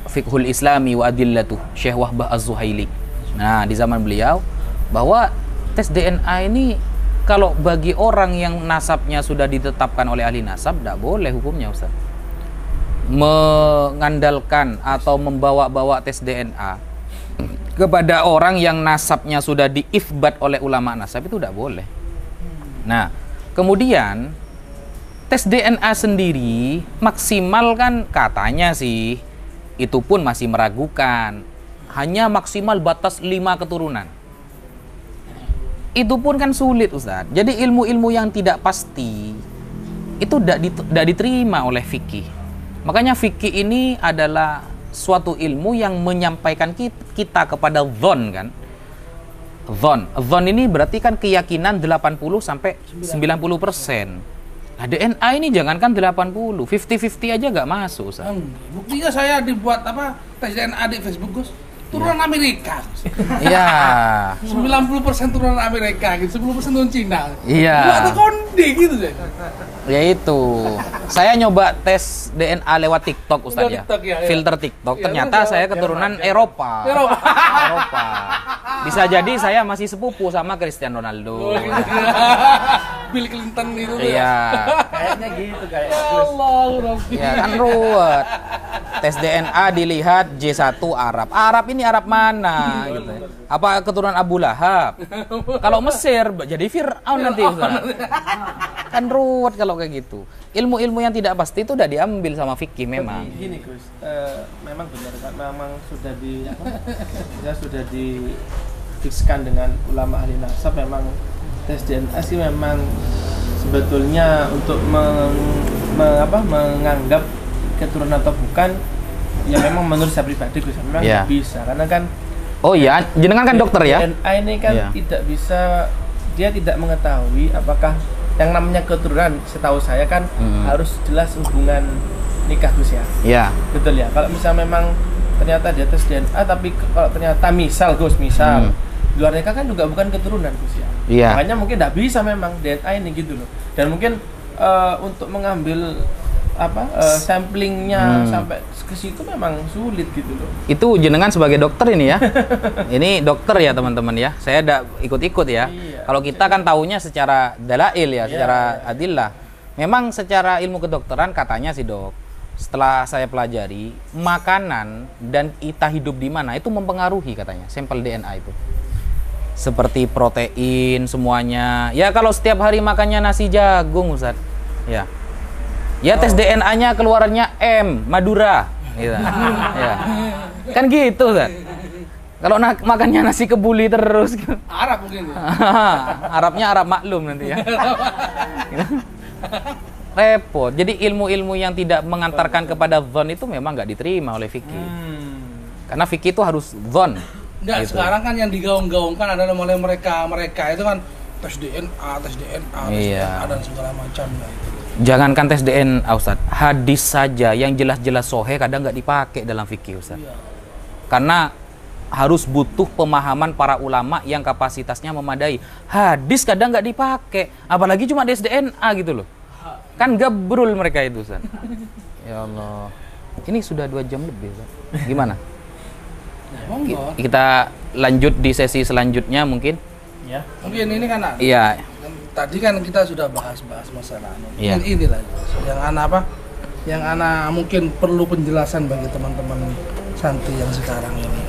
Fiqhul Islami wa Adillatuh, Syekh Wahbah Az-Zuhaili. Nah, di zaman beliau bahwa tes DNA ini kalau bagi orang yang nasabnya sudah ditetapkan oleh ahli nasab, tidak boleh hukumnya Ustaz. Mengandalkan atau membawa-bawa tes DNA kepada orang yang nasabnya sudah diifbat oleh ulama nasab itu tidak boleh. Nah, kemudian tes DNA sendiri maksimal kan katanya sih, itu pun masih meragukan. Hanya maksimal batas 5 keturunan. Itu pun kan sulit Ustaz. Jadi ilmu-ilmu yang tidak pasti itu tidak diterima oleh fikih. Makanya fikih ini adalah suatu ilmu yang menyampaikan kita kepada dhon kan. Dhon ini berarti kan keyakinan 80 sampai 90%. Nah, DNA ini jangankan 80, 50-50 aja nggak masuk Ustaz. Buktinya saya dibuat tes DNA di Facebook Gus. Turunan Amerika. Iya. 90% turunan Amerika gitu, 10% turunan Cina. Iya. Ada konde gitu deh. Ya itu. Saya nyoba tes DNA lewat TikTok Ustaz ya. TikTok, ya. Filter TikTok. Ya, Ternyata saya keturunan Eropa. Eropa. Bisa jadi saya masih sepupu sama Cristiano Ronaldo. Bill Clinton gitu. Iya. Kayaknya gitu kayak. Allah, Rabbi. Ya kan ruwet. Tes DNA dilihat J1 Arab. Arab ini Arab mana gitu ya. Apa keturunan Abu Lahab? Kalau Mesir jadi Fir'aun nanti Ustaz. Kan ruwet kalau kayak gitu. Ilmu-ilmu yang tidak pasti itu udah diambil sama fikih memang. Gini Gus, memang benar kan, memang sudah difikskan dengan ulama ahli nasab. Memang tes DNA sih memang sebetulnya untuk menganggap keturunan atau bukan, ya memang menurut saya pribadi Gus memang bisa, karena kan oh iya, jenengan kan dokter ya? DNA ini kan tidak bisa, dia tidak mengetahui apakah yang namanya keturunan. Setahu saya kan harus jelas hubungan nikah Gus ya. Iya. Betul ya. Kalau misal memang ternyata dia tes DNA, tapi kalau ternyata misal luar nikah kan juga bukan keturunan Gus ya. Iya. Makanya mungkin tidak bisa memang DNA ini gitu loh. Dan mungkin untuk mengambil samplingnya sampai ke situ memang sulit gitu loh. Itu jenengan sebagai dokter ini ya. Ini dokter ya teman-teman ya. Saya tidak ikut-ikut ya. Iya, kalau kita kan taunya secara dalail ya, secara adillah. Memang secara ilmu kedokteran katanya sih dok, setelah saya pelajari, makanan dan kita hidup di mana itu mempengaruhi katanya sampel DNA itu. Seperti protein semuanya. Ya kalau setiap hari makannya nasi jagung Ustaz. Ya tes DNA-nya keluarannya M, Madura gitu. Ya. Kan gitu Ustaz. Kalau makannya nasi kebuli terus Arab mungkin ya. Arabnya Arab maklum nanti ya. Repot. Jadi ilmu-ilmu yang tidak mengantarkan kepada dhon itu memang nggak diterima oleh fikih. Karena fikih itu harus dhon. Enggak, gitu. Sekarang kan yang digaung-gaungkan adalah mulai mereka itu kan tes DNA, dan segala macam itu. Jangankan tes DNA Ustaz, hadis saja yang jelas-jelas sahih kadang nggak dipakai dalam fikih Ustaz. Iya. Karena harus butuh pemahaman para ulama yang kapasitasnya memadai. Hadis kadang nggak dipakai, apalagi cuma tes DNA gitu loh. Kan gabrul mereka itu Ustaz. Ya Allah. Ini sudah 2 jam lebih Ustaz. Gimana? Kita lanjut di sesi selanjutnya mungkin. Ya. Mungkin ini kan. Iya. Tadi kan kita sudah bahas masalah inilah yang ana mungkin perlu penjelasan bagi teman-teman santri yang sekarang ini.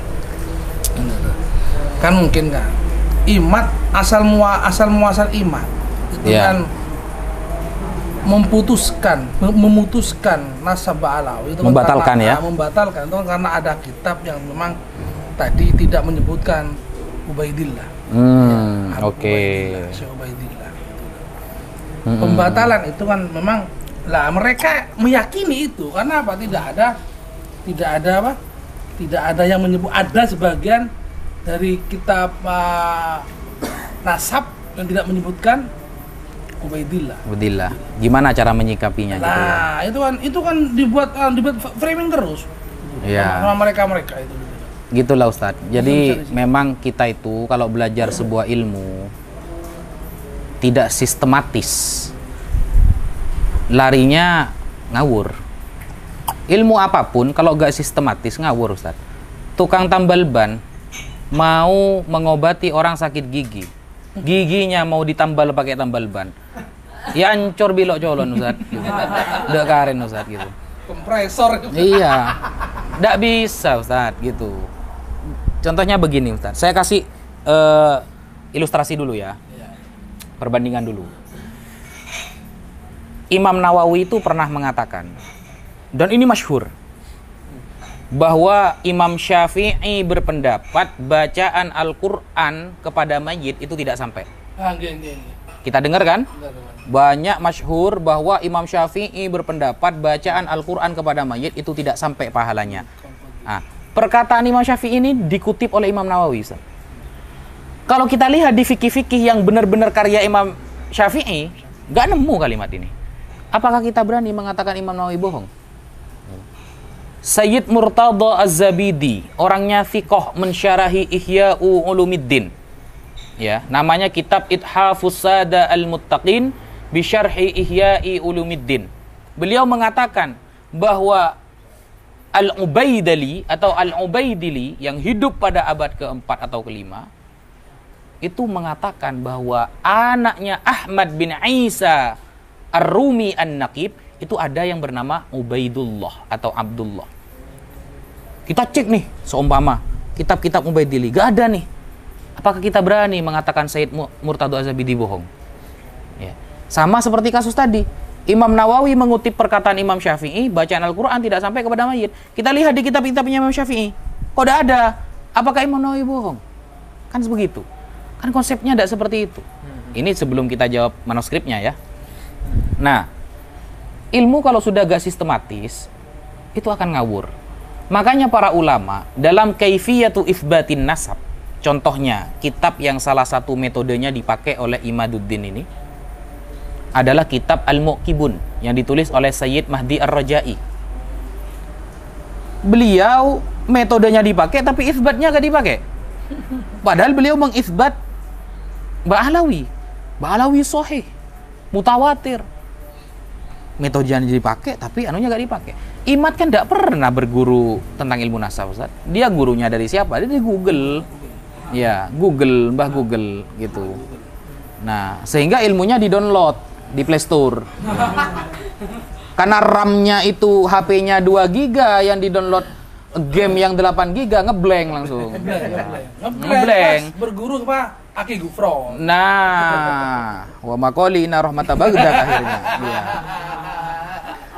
Kan mungkin kan imat asal muasal imat itu kan memutuskan nasab Alawi itu membatalkan membatalkan itu karena ada kitab yang memang tadi tidak menyebutkan Ubaidillah. Oke. Ubaidillah. Pembatalan itu kan memang tidak ada yang menyebut, ada sebagian dari kitab nasab yang tidak menyebutkan Ubaidillah. Ubaidillah. Gimana cara menyikapinya gitu ya? Nah, itu kan dibuat framing terus. Iya. Sama mereka itu. Gitulah Ustadz. Jadi memang kita itu kalau belajar sebuah ilmu tidak sistematis, larinya ngawur. Ilmu apapun kalau gak sistematis ngawur Ustadz. Tukang tambal ban mau mengobati orang sakit gigi, giginya mau ditambal pakai tambal ban, ya ancur bilok colon Ustadz gitu. Udah karen Ustadz gitu. Kompresor. Iya, nggak bisa Ustadz gitu. Contohnya begini Ustadz, saya kasih ilustrasi dulu ya, perbandingan dulu. Imam Nawawi itu pernah mengatakan, dan ini masyhur, bahwa Imam Syafi'i berpendapat bacaan Al-Quran kepada mayit itu tidak sampai. Kita dengar kan? Banyak masyhur bahwa Imam Syafi'i berpendapat bacaan Al-Quran kepada mayit itu tidak sampai pahalanya. Nah, perkataan Imam Syafi'i ini dikutip oleh Imam Nawawi. Kalau kita lihat di fikih-fikih yang benar-benar karya Imam Syafi'i, nggak nemu kalimat ini. Apakah kita berani mengatakan Imam Nawawi bohong? Sayyid Murtada Az-Zabidi, orangnya fiqh, mensyarahi Ihya'u Ulumiddin. Ya, namanya kitab Ithafus Sada Al-Muttaqin bi Syarhi Ihya'i Ulumiddin. Beliau mengatakan bahwa Al-Ubaidili atau Al-Ubaidili yang hidup pada abad ke-4 atau ke-5 itu mengatakan bahwa anaknya Ahmad bin Isa Ar-Rumi An-Naqib itu ada yang bernama Ubaidullah atau Abdullah. Kita cek nih, seumpama kitab-kitab Ubaidili, gak ada nih. Apakah kita berani mengatakan Sayyid Murtada Az-Zabidi bohong? Ya. Sama seperti kasus tadi, Imam Nawawi mengutip perkataan Imam Syafi'i, bacaan Al-Quran tidak sampai kepada mayit. Kita lihat di kitab-kitabnya Imam Syafi'i, kok tidak ada? Apakah Imam Nawawi bohong? Kan begitu. Kan konsepnya tidak seperti itu. Ini sebelum kita jawab manuskripnya ya. Nah, ilmu kalau sudah gak sistematis, itu akan ngawur. Makanya para ulama dalam kaifiyatu itsbatin nasab, contohnya kitab yang salah satu metodenya dipakai oleh Imaduddin ini adalah kitab Al-Muqibun yang ditulis oleh Sayyid Mahdi Ar-Raja'i. Beliau metodenya dipakai tapi itsbatnya gak dipakai. Padahal beliau mengisbat Ba'alawi sahih, mutawatir. Metodenya dipakai tapi anunya gak dipakai. Imad kan tidak pernah berguru tentang ilmu nasab Ustaz. Dia gurunya dari siapa? Dia di Google. Ya, Mbah Google gitu. Nah, sehingga ilmunya di-download di Play Store. Karena RAM-nya itu HP-nya 2 GB, yang di-download game yang 8 GB ngeblank langsung. Ngeblank. Berguru Pak Aki Gufron. Nah, wa maqali inna rahmata bagdak akhirnya. Iya.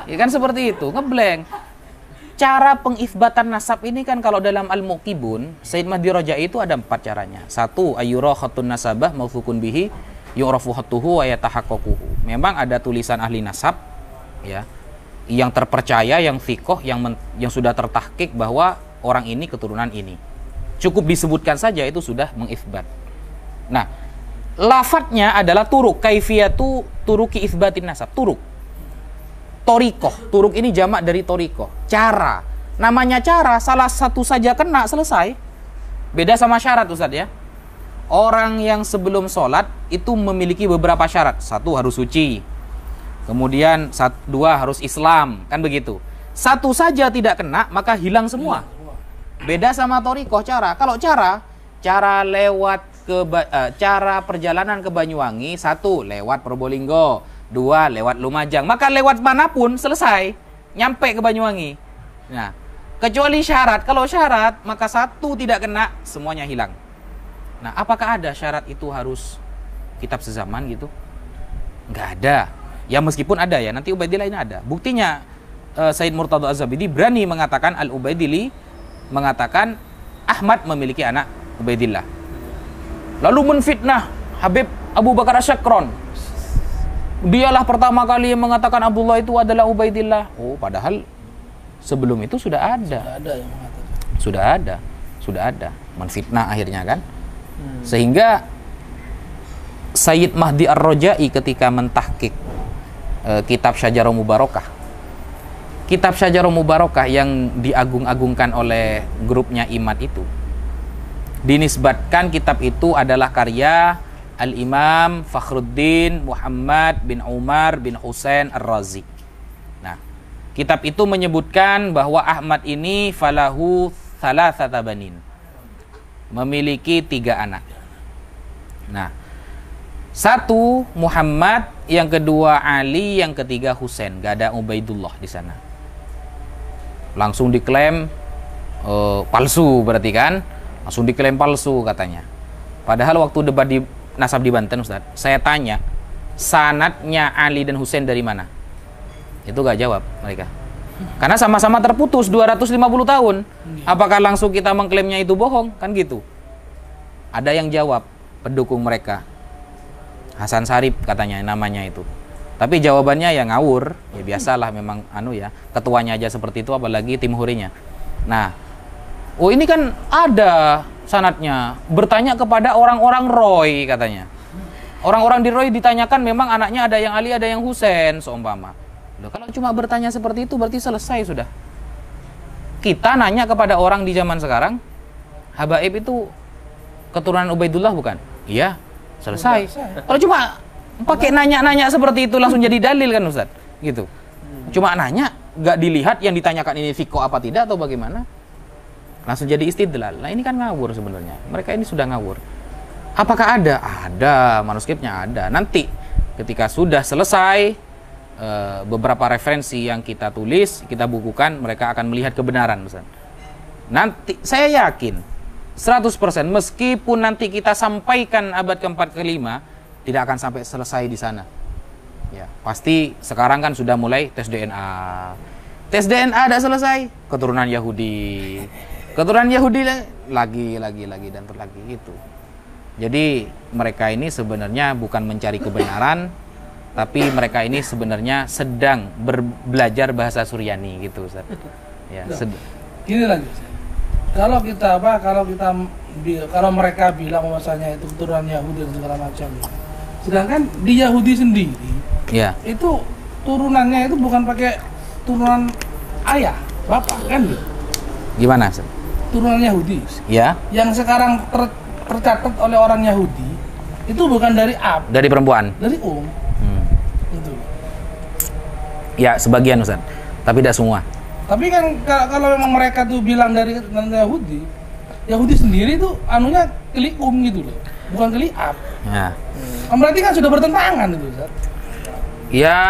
Ya kan seperti itu, ngeblank. Cara pengisbatan nasab ini kan kalau dalam Al-Muqibun, Sayyid Mahdi Raja'i itu ada 4 caranya. 1, ayyura khatun nasabah mawfukun bihi yu'rafu khattuhu wa yatahaqqaquhu. Memang ada tulisan ahli nasab ya, yang terpercaya, yang fiqh, yang sudah tertahqiq bahwa orang ini keturunan ini. Cukup disebutkan saja itu sudah mengisbat. Nah, lafadznya adalah turuk, kaifiyatu turuki isbatin nasab, turuk. Torikoh, turuk ini jamak dari torikoh, cara. Namanya cara, salah satu saja kena, selesai. Beda sama syarat Ustadz ya. Orang yang sebelum sholat itu memiliki beberapa syarat. 1 harus suci, kemudian 2 harus Islam, kan begitu. 1 saja tidak kena, maka hilang semua. Beda sama torikoh, cara. Kalau cara lewat cara perjalanan ke Banyuwangi, 1 lewat Probolinggo, 2 lewat Lumajang, maka lewat manapun selesai, nyampe ke Banyuwangi. Nah, kecuali syarat. Kalau syarat, maka 1 tidak kena, semuanya hilang. Nah, apakah ada syarat itu harus kitab sezaman gitu? Nggak ada. Ya meskipun ada ya, nanti Ubaidillah ini ada. Buktinya Sayyid Murtada Az-Zabidi berani mengatakan Al-Ubaidili mengatakan Ahmad memiliki anak Ubaidillah. Lalu menfitnah Habib Abu Bakar Asyakron. Dialah pertama kali yang mengatakan Abdullah itu adalah Ubaidillah. Oh, padahal sebelum itu sudah ada. Sudah ada. Menfitnah akhirnya kan. Sehingga Sayyid Mahdi Ar-Rajai ketika mentahqiq kitab Syajarah Mubarakah. Kitab Syajarah Mubarakah yang diagung-agungkan oleh grupnya Imad itu, dinisbatkan kitab itu adalah karya Al-Imam Fakhruddin Muhammad bin Umar bin Husain Ar-Razi. Nah, kitab itu menyebutkan bahwa Ahmad ini falahu thalathata banin, memiliki 3 anak. Nah, 1 Muhammad, yang kedua Ali, yang ketiga Husain. Gak ada Ubaidullah di sana. Langsung diklaim palsu berarti kan? Langsung diklaim palsu katanya. Padahal waktu debat di nasab di Banten, Ustaz, saya tanya sanadnya Ali dan Husain dari mana? Itu gak jawab mereka. Karena sama-sama terputus 250 tahun. Apakah langsung kita mengklaimnya itu bohong? Kan gitu. Ada yang jawab, pendukung mereka. Hasan Sarip katanya namanya itu. Tapi jawabannya ya ngawur. Ya biasalah memang ketuanya aja seperti itu, apalagi tim hurinya. Nah, ini kan ada sanadnya. Bertanya kepada orang-orang Roy katanya. Orang-orang di Roy ditanyakan, memang anaknya ada yang Ali, ada yang Husain seumpama. Loh, kalau cuma bertanya seperti itu berarti selesai sudah. Kita nanya kepada orang di zaman sekarang, Habaib itu keturunan Ubaidullah bukan? Iya, selesai. Kalau cuma pakai nanya-nanya seperti itu langsung jadi dalil kan Ustaz? Gitu. Cuma nanya, nggak dilihat yang ditanyakan ini fiko apa tidak atau bagaimana? Langsung jadi istidlal. Nah ini kan ngawur sebenarnya. Mereka ini sudah ngawur. Apakah ada? Ada, manuskripnya ada. Nanti ketika sudah selesai beberapa referensi yang kita tulis, kita bukukan, mereka akan melihat kebenaran Ustaz. Nanti saya yakin 100% meskipun nanti kita sampaikan abad ke-4 ke-5 tidak akan sampai selesai di sana. Ya, pasti sekarang kan sudah mulai tes DNA. Tes DNA ada selesai, keturunan Yahudi. Keturunan Yahudi lagi dan terlagi gitu. Jadi mereka ini sebenarnya bukan mencari kebenaran, tapi mereka ini sebenarnya sedang belajar bahasa Suryani gitu Ustaz. Ya, gini lagi. Kalau mereka bilang bahwasanya itu keturunan Yahudi dan segala macam. Sedangkan di Yahudi sendiri, ya, itu turunannya itu bukan pakai turunan ayah, bapak kan gitu. Gimana Ustaz? Turunan Yahudi. Ya. Yang sekarang tercatat oleh orang Yahudi itu bukan dari ab, dari perempuan. dari Itu. Ya, sebagian Ustaz. Tapi tidak semua. Tapi kan kalau memang mereka tuh bilang dari Yahudi, Yahudi sendiri tuh anunya kelium gitu loh, bukan keliab. Ya. Berarti kan sudah bertentangan itu, Ustaz. Ya,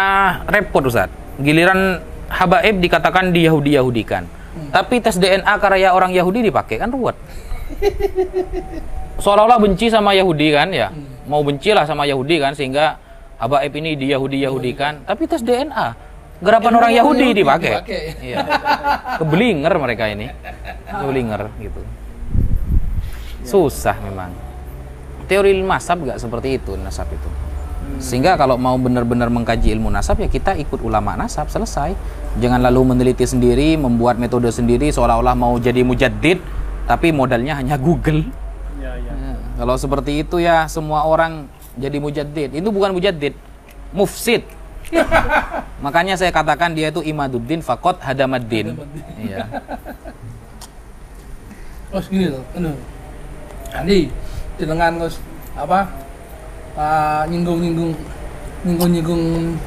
repot Ustaz. Giliran Habaib dikatakan di Yahudi-Yahudikan. Tapi tes DNA karya orang Yahudi dipakai, kan ruwet. Seolah-olah benci sama Yahudi kan ya. Mau bencilah sama Yahudi kan, sehingga Habaib ini di Yahudi-Yahudikan. Tapi tes DNA gerapan orang Yahudi dipakai. Iya. Keblinger mereka ini. Keblinger gitu. Susah memang. Teori nasab nggak seperti itu, nasab itu. Sehingga kalau mau benar-benar mengkaji ilmu nasab, ya kita ikut ulama nasab, selesai. Jangan lalu meneliti sendiri, membuat metode sendiri seolah-olah mau jadi mujaddid, tapi modalnya hanya Google. Ya. Kalau seperti itu ya semua orang jadi mujaddid. Itu bukan mujaddid, mufsid. Makanya saya katakan dia itu imaduddin faqat hadamaddin. Iya. Terus gini loh, Andi, dengan nyinggung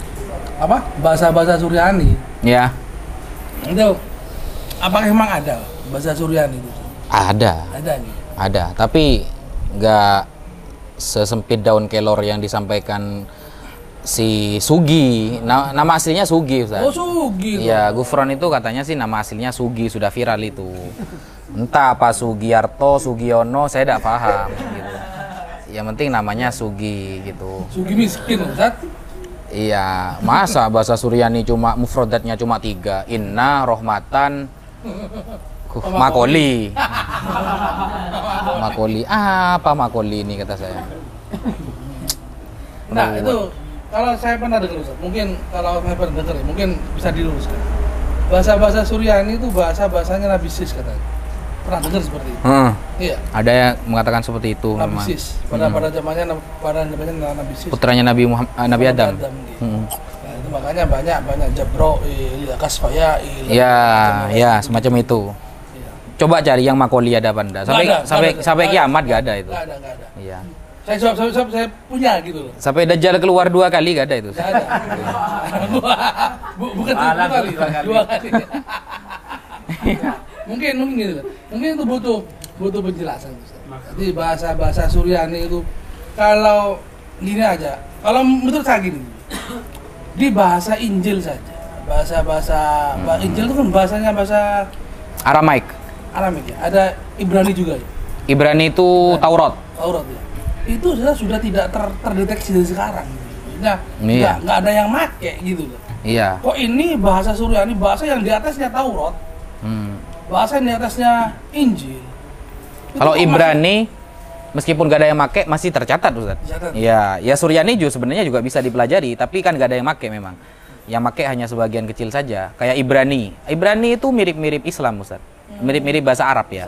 bahasa-bahasa Suryani. Ya. Itu apakah memang ada bahasa Suryani itu? Ada. Ada nih. Ada, tapi nggak sesempit daun kelor yang disampaikan si Sugi. Nama aslinya Sugi, Ustaz. Oh, Sugi. Iya, Gufron itu katanya sih nama aslinya Sugi, sudah viral itu. Entah apa Sugiarto, Sugiono, saya tidak paham gitu. Yang penting namanya Sugi gitu. Sugi miskin, Ustaz. Iya, masa bahasa Suryani cuma mufradatnya cuma 3. Inna, Rohmatan, Makoli. Makoli, apa Makoli ini kata saya. Nah, itu kalau saya pernah dengar, Ustaz. Mungkin kalau saya pernah dengar, mungkin bisa diluruskan. Bahasa-bahasa Suryani itu bahasa-bahasanya Nabi Sis katanya. Pernah dengar seperti itu. Iya. Ada yang mengatakan seperti itu memang. Nabisis. Pada zamannya Nabisis. Putranya Nabi Adam. Nah, itu makanya banyak Jabroil, Kasfayail. Ya, semacam itu. Iya. Coba cari yang makoli ada apa enggak? Sampai kiamat gak ada itu. Nggak ada. Iya. Saya punya gitu loh. Sampai Dajjal keluar 2 kali gak ada itu. Nggak ada. Bukan 2 kali. Mungkin gitu. Mungkin itu butuh penjelasan. Jadi bahasa Suryani itu kalau gini aja. Kalau menurut saya gini. Di bahasa Injil saja. Bahasa Injil itu kan bahasa Aramaik. Aramik ya. Ada Ibrani juga ya. Ibrani itu Taurat. Taurat ya. Itu sudah tidak terdeteksi dari sekarang. Nah, Iya. nggak ada yang make gitu loh. Iya. Kok ini bahasa Suryani, bahasa yang di atasnya Taurat, bahasa yang di atasnya Injil. Itu Kalau kok Ibrani meskipun gak ada yang make masih tercatat, Ustaz. Tercatat. Iya, ya Suryani juga sebenarnya juga bisa dipelajari, tapi kan gak ada yang make memang. Yang make hanya sebagian kecil saja. Kayak Ibrani. Ibrani itu mirip-mirip Islam, Ustaz. Mirip-mirip bahasa Arab ya.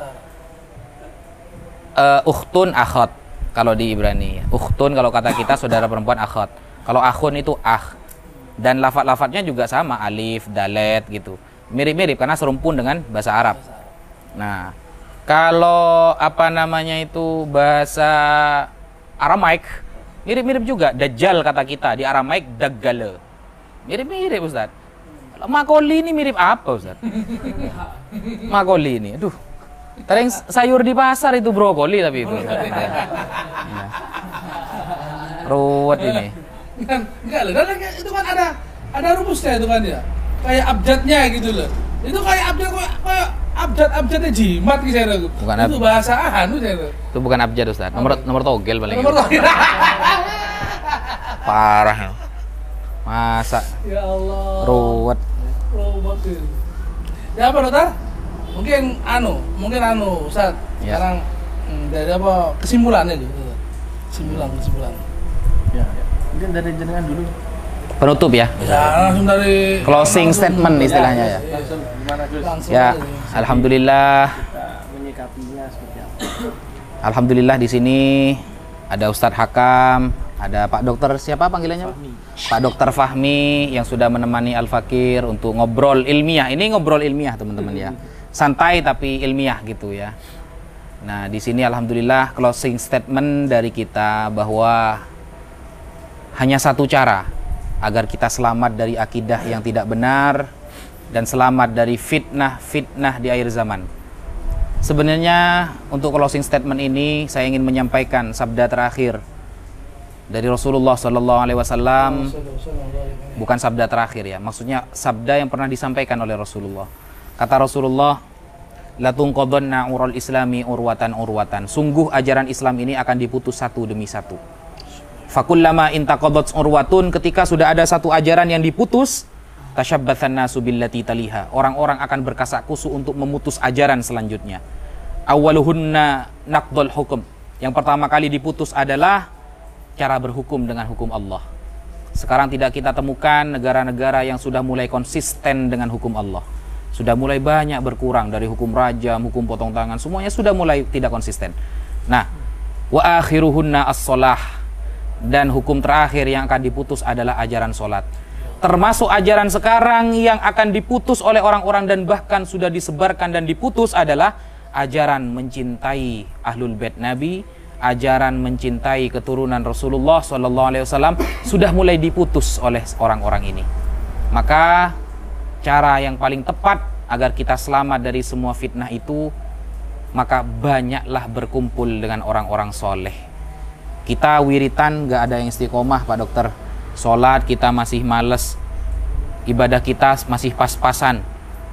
Ukhtun akhot kalau di Ibrani. Ukhtun kalau kata kita saudara perempuan akhot. Kalau akhun itu dan lafaz-lafaznya juga sama, alif, dalet gitu. Mirip-mirip karena serumpun dengan bahasa Arab. Nah, kalau apa namanya itu bahasa Aramaik mirip-mirip juga. Dajjal kata kita di Aramaik daggale. Mirip-mirip, Ustaz. Makoli ini mirip apa, Ustaz? Makoli ini, aduh. Tadi yang sayur di pasar itu brokoli tapi itu. Ya. Ruwet ini. Enggak loh, karena itu kan ada rumusnya itu kan ya. Kayak abjadnya gitu loh. Itu kayak abjadnya jimat gitu saya. Bukan itu bahasa anu saya. Itu bukan abjad, Ustaz. Nomor togel paling. Nomor togel. Parah. Masa Ya Allah. ruwet. Ya apa dokter? Mungkin Ustaz. Ya. Sekarang dari apa kesimpulannya gitu. Kesimpulan. Ya. Mungkin dari jenengan dulu. Penutup ya. Ya, langsung dari Closing statement istilahnya ya. Langsung gimana Gus? Langsung Ya, aja. alhamdulillah. Kita menyikapinya seperti apa? Alhamdulillah di sini ada Ustadz Hakam, ada Pak Dokter siapa panggilannya? Fahmi. Pak Dokter Fahmi yang sudah menemani Al Fakir untuk ngobrol ilmiah. Ini ngobrol ilmiah teman-teman ya. Santai tapi ilmiah gitu ya. Nah, di sini alhamdulillah closing statement dari kita bahwa hanya satu cara agar kita selamat dari akidah yang tidak benar dan selamat dari fitnah-fitnah di akhir zaman. Sebenarnya untuk closing statement ini saya ingin menyampaikan sabda terakhir dari Rasulullah SAW, bukan sabda terakhir ya, maksudnya sabda yang pernah disampaikan oleh Rasulullah. Kata Rasulullah, la tunqadhanna urul islami urwatan. Sungguh ajaran Islam ini akan diputus satu demi satu. Fakullama intaqadat urwatun, ketika sudah ada satu ajaran yang diputus, tashabbathan nasu billati taliha. Orang-orang akan berkasak-kusuk untuk memutus ajaran selanjutnya. Awwaluhunna naqdul hukum. Yang pertama kali diputus adalah cara berhukum dengan hukum Allah. Sekarang tidak kita temukan negara-negara yang sudah mulai konsisten dengan hukum Allah. Sudah mulai banyak berkurang dari hukum rajam, hukum potong tangan, semuanya sudah mulai tidak konsisten. Nah, wa akhiruhunna as-shalah. Dan hukum terakhir yang akan diputus adalah ajaran sholat. Termasuk ajaran sekarang yang akan diputus oleh orang-orang dan bahkan sudah disebarkan dan diputus adalah ajaran mencintai ahlul bait Nabi, ajaran mencintai keturunan Rasulullah SAW sudah mulai diputus oleh orang-orang ini. Maka cara yang paling tepat agar kita selamat dari semua fitnah itu, maka banyaklah berkumpul dengan orang-orang soleh. Kita wiritan gak ada yang istiqomah Pak Dokter. Sholat kita masih males, ibadah kita masih pas-pasan,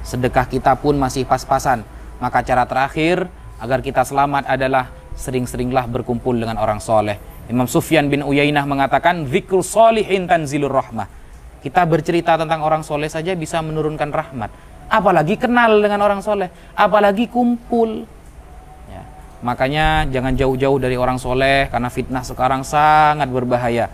sedekah kita pun masih pas-pasan. Maka cara terakhir agar kita selamat adalah sering-seringlah berkumpul dengan orang soleh. Imam Sufyan bin Uyainah mengatakan, zikru sholihin tanzilur rahmah. Kita bercerita tentang orang soleh saja bisa menurunkan rahmat, apalagi kenal dengan orang soleh, apalagi kumpul. Makanya jangan jauh-jauh dari orang soleh, karena fitnah sekarang sangat berbahaya.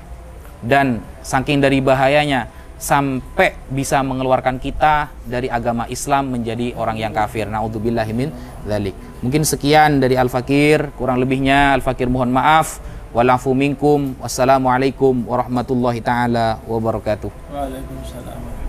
Dan saking dari bahayanya, sampai bisa mengeluarkan kita dari agama Islam menjadi orang yang kafir. Naudzubillahi min dzalik. Mungkin sekian dari Al-Fakir, kurang lebihnya Al-Fakir mohon maaf. Walafu minkum. Wassalamualaikum warahmatullahi taala wabarakatuh. Waalaikumsalam.